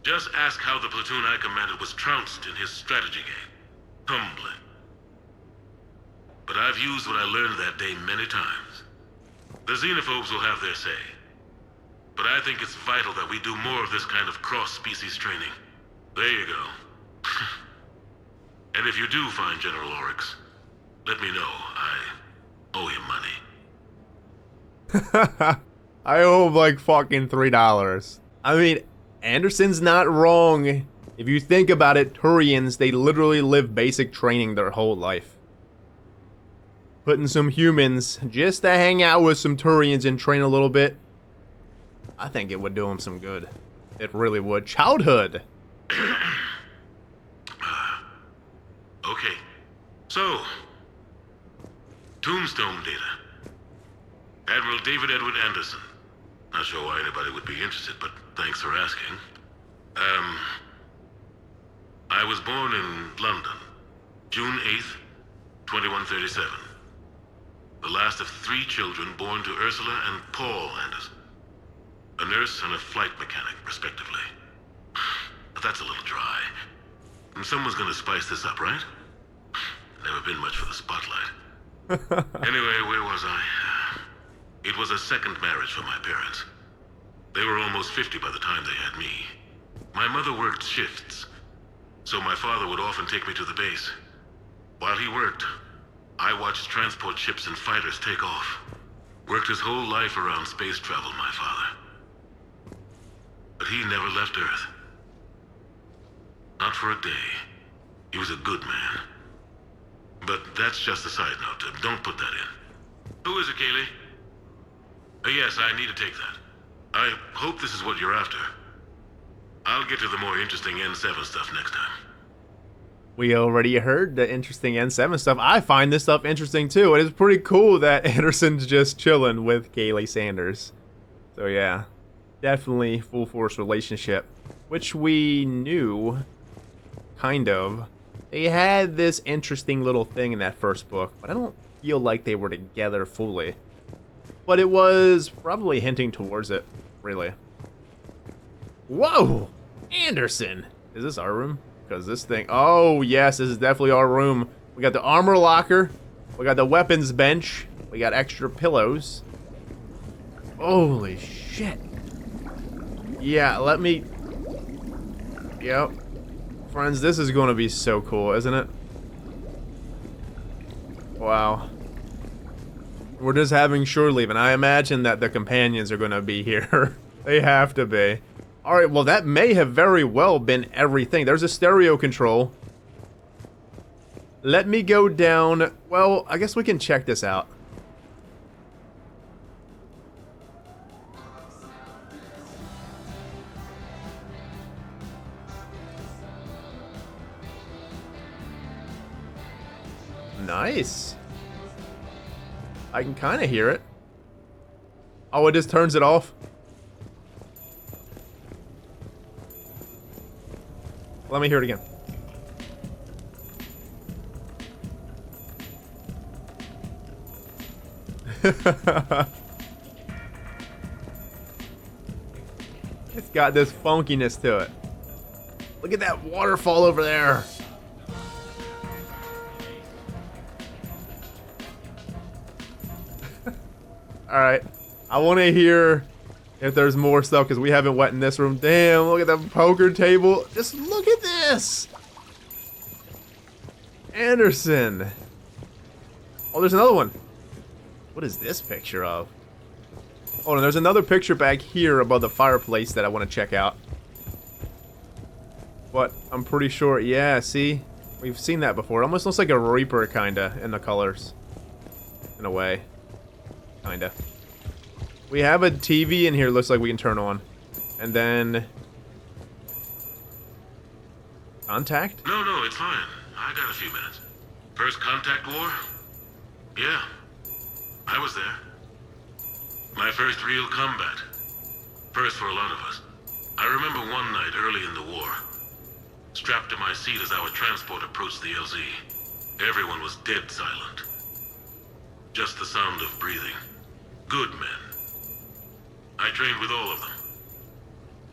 R: just ask how the platoon I commanded was trounced in his strategy game. Humbling. but I've used what I learned that day many times. The xenophobes will have their say. But I think it's vital that we do more of this kind of cross-species training. There you go. And if you do find General Oryx, let me know. I owe him money.
A: I owe him like fucking $3. I mean, Anderson's not wrong. If you think about it, Turians, they literally live basic training their whole life. Putting some humans just to hang out with some Turians and train a little bit, I think it would do them some good. It really would. Childhood.
R: Okay. So, Tombstone data. Admiral David Edward Anderson. Not sure why anybody would be interested, but thanks for asking. I was born in London, June 8th, 2137. The last of 3 children born to Ursula and Paul Anderson. A nurse and a flight mechanic, respectively. But that's a little dry. And someone's gonna spice this up, right? Never been much for the spotlight. Anyway, where was I? It was a second marriage for my parents. They were almost 50 by the time they had me. My mother worked shifts, so my father would often take me to the base. While he worked, I watched transport ships and fighters take off. Worked his whole life around space travel, my father. But he never left Earth. Not for a day. He was a good man. But that's just a side note. Don't put that in. Who is it, Kaylee? Yes, I need to take that. I hope this is what you're after. I'll get to the more interesting N7 stuff next time.
A: We already heard the interesting N7 stuff. I find this stuff interesting too. It is pretty cool that Anderson's just chilling with Kaylee Sanders. So yeah, definitely full force relationship, which we knew, kind of. They had this interesting little thing in that first book, but I don't feel like they were together fully. But it was probably hinting towards it, really. Whoa! Anderson! Is this our room? Because this thing... Oh, yes, this is definitely our room. We got the armor locker. We got the weapons bench. We got extra pillows. Holy shit. Yeah, let me... Yep. Friends, this is going to be so cool, isn't it? Wow. We're just having shore leave, and I imagine that the companions are going to be here. They have to be. Alright, well that may have very well been everything. There's a stereo control. Let me go down... Well, I guess we can check this out. Nice. I can kind of hear it. Oh, it just turns it off? Let me hear it again. It's got this funkiness to it. Look at that waterfall over there. Alright. I want to hear if there's more stuff, because we haven't went in this room. Damn, look at the poker table. Just look at this. Anderson. Oh, there's another one. What is this picture of? Oh, and there's another picture back here above the fireplace that I want to check out. But I'm pretty sure, yeah, see? We've seen that before. It almost looks like a Reaper, kinda, in the colors. In a way. Kinda. We have a TV in here, looks like we can turn on. And then... Contact?
R: No, it's fine. I got a few minutes. First contact war? Yeah. I was there. My first real combat. First for a lot of us. I remember one night early in the war. Strapped to my seat as our transport approached the LZ. Everyone was dead silent. Just the sound of breathing. Good men. I trained with all of them.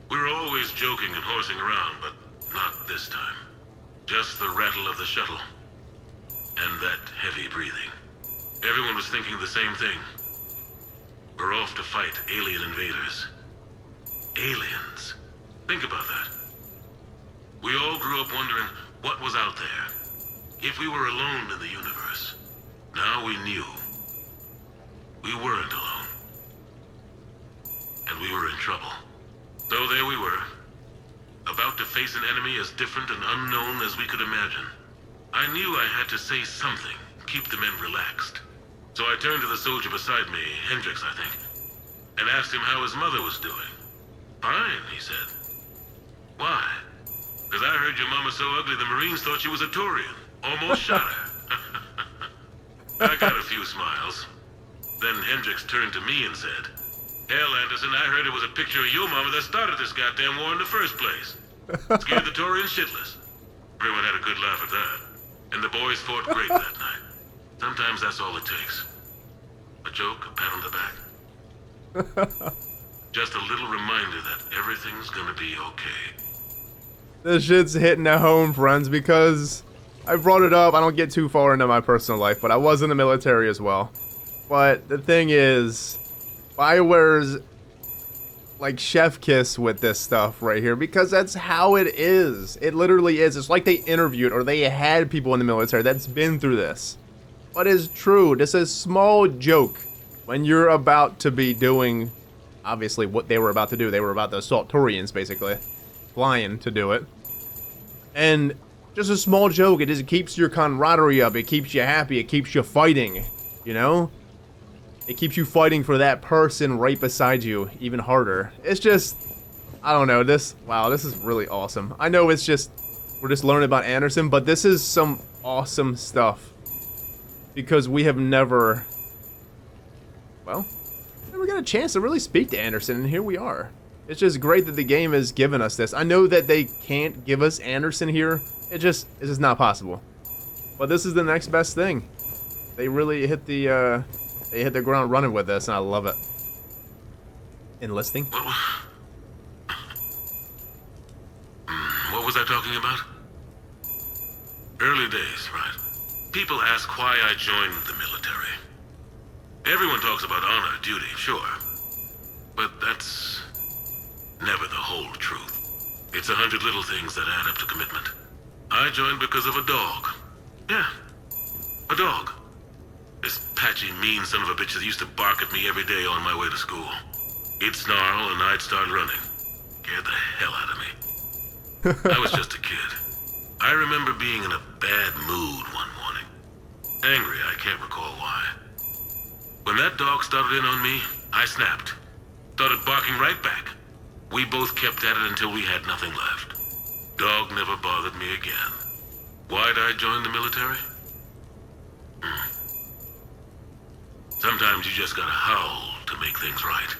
R: We were always joking and horsing around, but not this time. Just the rattle of the shuttle. And that heavy breathing. Everyone was thinking the same thing. We're off to fight alien invaders. Aliens. Think about that. We all grew up wondering what was out there. If we were alone in the universe. Now we knew. We weren't alone. And we were in trouble. So there we were. About to face an enemy as different and unknown as we could imagine. I knew I had to say something, keep the men relaxed. So I turned to the soldier beside me, Hendricks, I think, and asked him how his mother was doing. Fine, he said. Why? Because I heard your mama so ugly the Marines thought she was a Turian. Almost shot her. I got a few smiles. Then Hendricks turned to me and said, "Hell, Anderson, I heard it was a picture of your mama that started this goddamn war in the first place. Scared the Turians shitless." Everyone had a good laugh at that. And the boys fought great that night. Sometimes that's all it takes. A joke, a pat on the back. Just a little reminder that everything's gonna be okay.
A: This shit's hitting at home, friends, because I brought it up. I don't get too far into my personal life, but I was in the military as well. But the thing is, BioWare's like chef kiss with this stuff right here, because that's how it is. It literally is. It's like they interviewed or they had people in the military that's been through this. But it's true. This is a small joke when you're about to be doing, obviously, what they were about to do. They were about to assault Turians, basically. Flying to do it. And just a small joke. It just keeps your camaraderie up. It keeps you happy. It keeps you fighting. You know? It keeps you fighting for that person right beside you even harder. It's just, I don't know. Wow, this is really awesome. I know it's just, we're just learning about Anderson, but this is some awesome stuff. Because we have never got a chance to really speak to Anderson, and here we are. It's just great that the game has given us this. I know that they can't give us Anderson here. It's just not possible. But this is the next best thing. They really hit the ground running with this, and I love it. Enlisting?
R: What was I talking about? Early days, right? People ask why I joined the military. Everyone talks about honor, duty, sure. But that's never the whole truth. It's 100 little things that add up to commitment. I joined because of a dog. Yeah, a dog. This patchy, mean son of a bitch that used to bark at me every day on my way to school. He'd snarl and I'd start running. Scared the hell out of me. I was just a kid. I remember being in a bad mood one morning. Angry, I can't recall why. When that dog started in on me, I snapped. Started barking right back. We both kept at it until we had nothing left. Dog never bothered me again. Why'd I join the military? Sometimes you just gotta howl to make things right.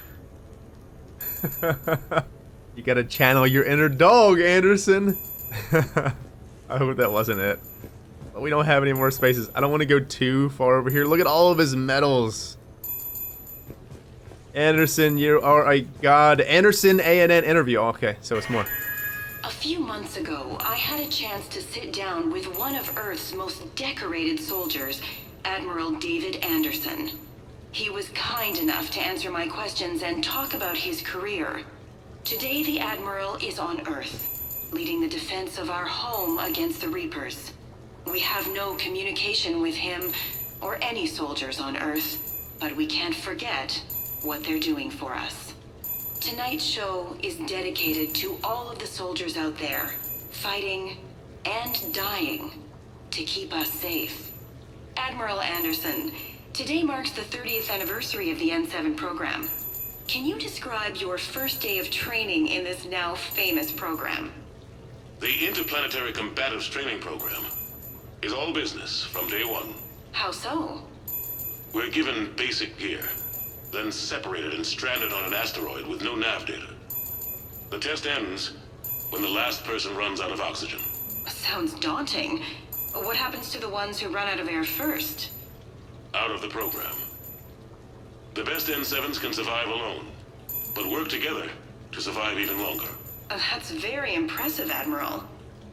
A: You gotta channel your inner dog, Anderson. I hope that wasn't it. But we don't have any more spaces. I don't want to go too far over here. Look at all of his medals. Anderson, you are a god. Anderson ANN interview. Okay, so it's more.
Q: A few months ago, I had a chance to sit down with one of Earth's most decorated soldiers, Admiral David Anderson. He was kind enough to answer my questions and talk about his career. Today, the Admiral is on Earth, leading the defense of our home against the Reapers. We have no communication with him or any soldiers on Earth, but we can't forget what they're doing for us. Tonight's show is dedicated to all of the soldiers out there, fighting and dying to keep us safe. Admiral Anderson, today marks the 30th anniversary of the N7 program. Can you describe your first day of training in this now famous program?
R: The Interplanetary Combatives Training Program is all business from day one.
Q: How so?
R: We're given basic gear, then separated and stranded on an asteroid with no nav data. The test ends when the last person runs out of oxygen.
Q: Sounds daunting. What happens to the ones who run out of air first?
R: Out of the program. The best N7s can survive alone, but work together to survive even longer.
Q: That's very impressive, Admiral.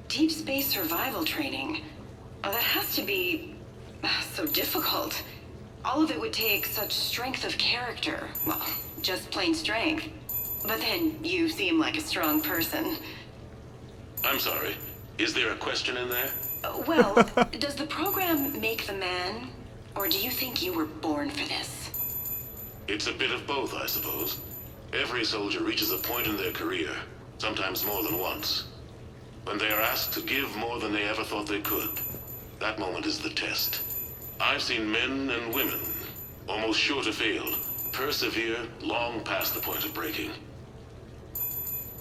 Q: Deep space survival training. That has to be so difficult. All of it would take such strength of character. Well, just plain strength. But then you seem like a strong person.
R: I'm sorry. Is there a question in there?
Q: Well, does the program make the man? Or do you think you were born for this?
R: It's a bit of both, I suppose. Every soldier reaches a point in their career, sometimes more than once, when they are asked to give more than they ever thought they could. That moment is the test. I've seen men and women, almost sure to fail, persevere long past the point of breaking.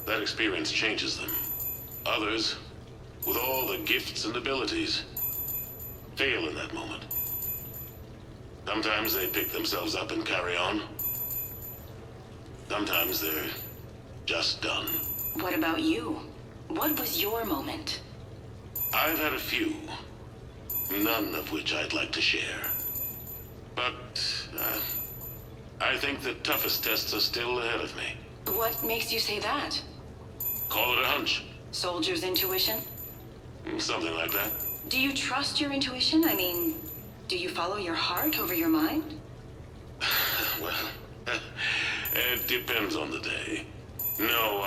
R: That experience changes them. Others, with all the gifts and abilities, fail in that moment. Sometimes they pick themselves up and carry on. Sometimes they're just done.
Q: What about you? What was your moment?
R: I've had a few, none of which I'd like to share. But I think the toughest tests are still ahead of me.
Q: What makes you say that?
R: Call it a hunch.
Q: Soldier's intuition?
R: Something like that.
Q: Do you trust your intuition? I mean, do you follow your heart over your mind?
R: Well, it depends on the day. No,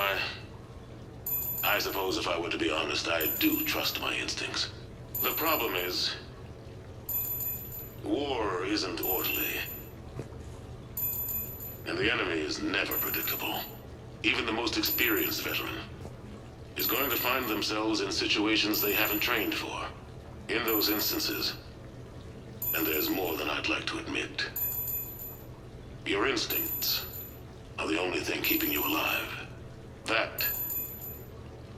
R: I suppose if I were to be honest, I do trust my instincts. The problem is, war isn't orderly. And the enemy is never predictable. Even the most experienced veteran is going to find themselves in situations they haven't trained for. In those instances, and there's more than I'd like to admit, your instincts are the only thing keeping you alive. That,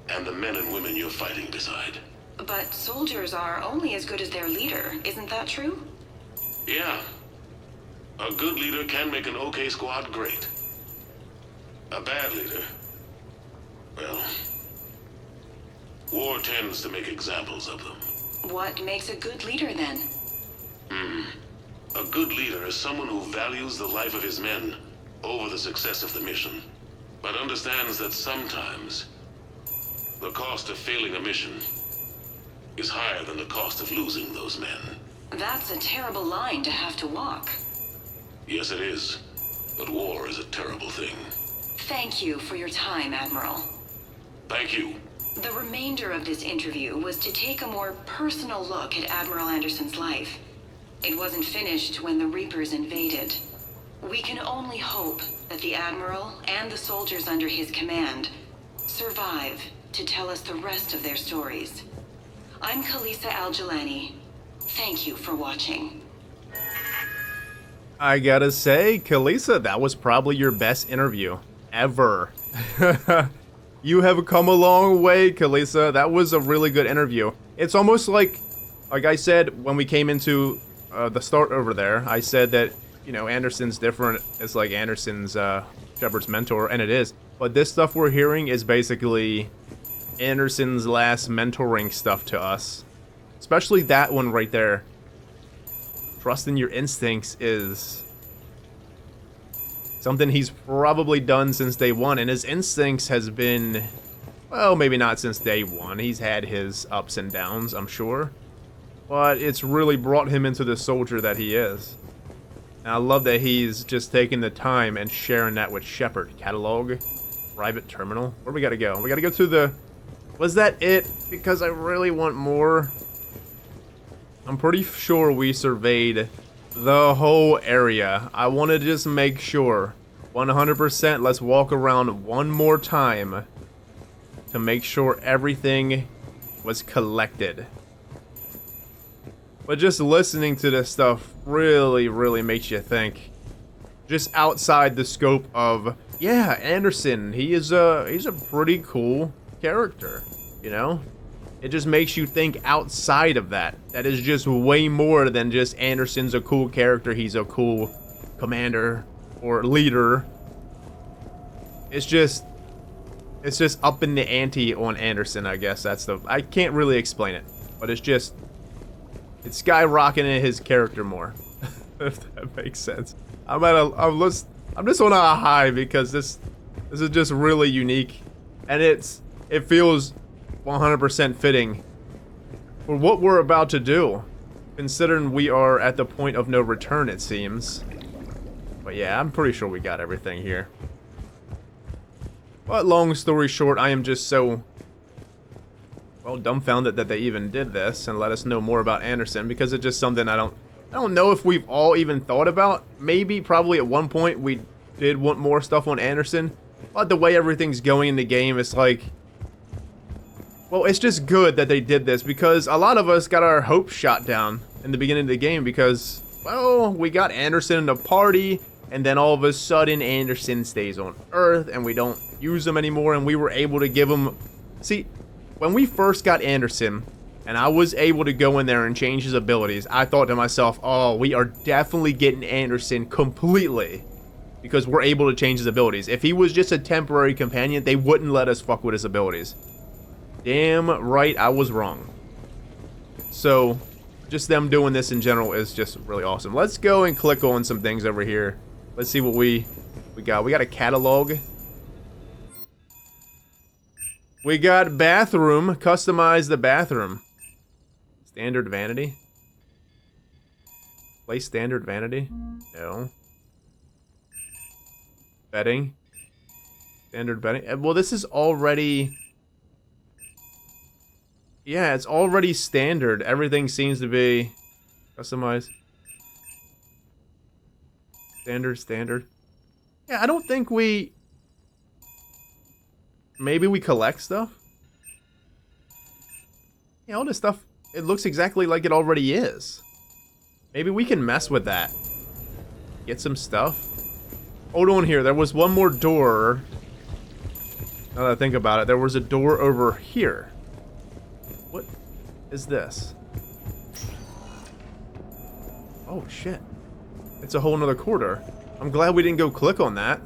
R: and the men and women you're fighting beside.
Q: But soldiers are only as good as their leader, isn't that true?
R: Yeah. A good leader can make an okay squad great. A bad leader, well, war tends to make examples of them.
Q: What makes a good leader then?
R: A good leader is someone who values the life of his men over the success of the mission, but understands that sometimes the cost of failing a mission is higher than the cost of losing those men.
Q: That's a terrible line to have to walk.
R: Yes, it is. But war is a terrible thing.
Q: Thank you for your time, Admiral.
R: Thank you.
Q: The remainder of this interview was to take a more personal look at Admiral Anderson's life. It wasn't finished when the Reapers invaded. We can only hope that the Admiral and the soldiers under his command survive to tell us the rest of their stories. I'm Kalisa Al-Jalani. Thank you for watching.
A: I gotta say, Kalisa, that was probably your best interview ever. You have come a long way, Kalisa. That was a really good interview. It's almost like I said when we came into the start over there, I said that, you know, Anderson's different. It's like Anderson's Shepard's mentor, and it is. But this stuff we're hearing is basically Anderson's last mentoring stuff to us. Especially that one right there. Trusting your instincts is something he's probably done since day one, and his instincts has been, well, maybe not since day one. He's had his ups and downs, I'm sure. But it's really brought him into the soldier that he is. And I love that he's just taking the time and sharing that with Shepard. Catalog, private terminal. Where we gotta go? We gotta go to the... Was that it? Because I really want more. I'm pretty sure we surveyed the whole area. I want to just make sure. 100%, let's walk around one more time to make sure everything was collected. But just listening to this stuff really, really makes you think. Just outside the scope of, yeah, Anderson, he's a pretty cool character, you know? It just makes you think outside of that. That is just way more than just Anderson's a cool character, he's a cool commander or leader. It's just up in the ante on Anderson, I guess. I can't really explain it, but it's skyrocketing his character more. If that makes sense. I'm just on a high because this is just really unique, and it feels 100% fitting for what we're about to do. considering we are at the point of no return, it seems. But yeah, I'm pretty sure we got everything here. But long story short, I am just so, well, dumbfounded that they even did this and let us know more about Anderson, because it's just something I don't know if we've all even thought about. Maybe, probably at one point we did want more stuff on Anderson, but the way everything's going in the game, it's like, well, it's just good that they did this, because a lot of us got our hopes shot down in the beginning of the game because, well, we got Anderson in the party, and then all of a sudden Anderson stays on Earth and we don't use him anymore, and we were able to give him... See, when we first got Anderson and I was able to go in there and change his abilities, I thought to myself, oh, we are definitely getting Anderson completely, because we're able to change his abilities. If he was just a temporary companion, they wouldn't let us fuck with his abilities. Damn right, I was wrong. So, just them doing this in general is just really awesome. Let's go and click on some things over here. Let's see what we got. We got a catalog. We got bathroom. Customize the bathroom. Standard vanity. Place standard vanity. No. Bedding. Standard bedding. Well, this is already... Yeah, it's already standard. Everything seems to be customized. Standard. Yeah, I don't think we... Maybe we collect stuff? Yeah, all this stuff, it looks exactly like it already is. Maybe we can mess with that. Get some stuff. Hold on here, there was one more door. Now that I think about it, there was a door over here. What is this? Oh, shit. It's a whole nother corridor. I'm glad we didn't go click on that.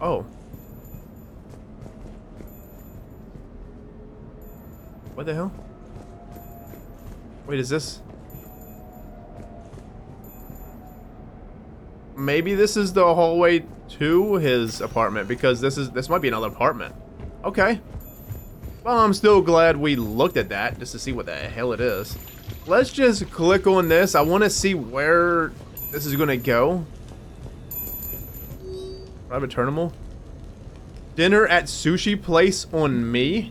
A: Oh. What the hell? Wait, is this... Maybe this is the hallway to his apartment, because this might be another apartment. Okay. Well, I'm still glad we looked at that just to see what the hell it is. Let's just click on this. I want to see where this is going to go. Private terminal. Dinner at sushi place on me.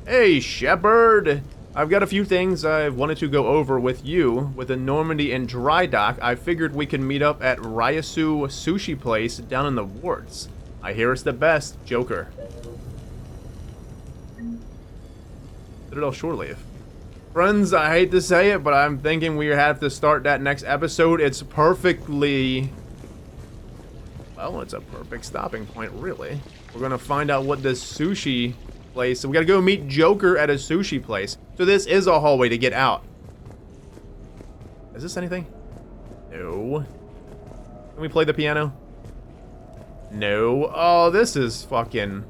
A: Hey, Shepard. I've got a few things I've wanted to go over with you. With the Normandy and dry dock, I figured we can meet up at Ryasu Sushi Place down in the wards. I hear it's the best, Joker. Citadel shore leave. Friends, I hate to say it, but I'm thinking we have to start that next episode. It's perfectly... Well, it's a perfect stopping point, really. We're gonna find out what this sushi place... So we gotta go meet Joker at a sushi place. So this is a hallway to get out. Is this anything? No. Can we play the piano? No. Oh, this is fucking...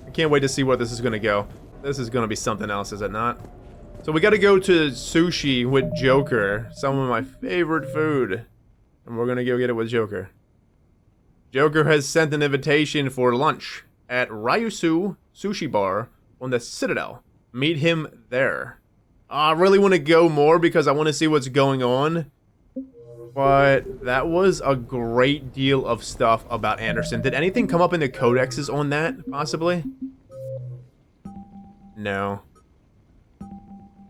A: I can't wait to see where this is gonna go. This is gonna be something else, is it not? So we gotta go to sushi with Joker. Some of my favorite food. And we're gonna go get it with Joker. Joker has sent an invitation for lunch at Ryasu Sushi Bar on the Citadel. Meet him there. I really want to go more because I want to see what's going on. But that was a great deal of stuff about Anderson. Did anything come up in the codexes on that, possibly? No.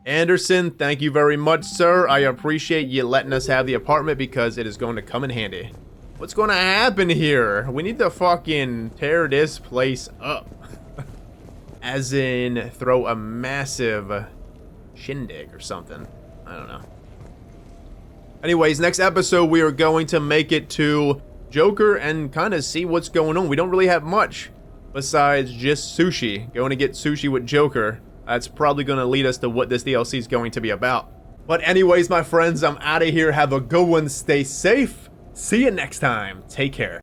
A: Anderson, thank you very much, sir. I appreciate you letting us have the apartment because it is going to come in handy. What's going to happen here? We need to fucking tear this place up. As in, throw a massive shindig or something. I don't know. Anyways, next episode we are going to make it to Joker and kind of see what's going on. We don't really have much besides just sushi. Going to get sushi with Joker. That's probably going to lead us to what this DLC is going to be about. But anyways, my friends, I'm out of here. Have a good one. Stay safe. See you next time. Take care.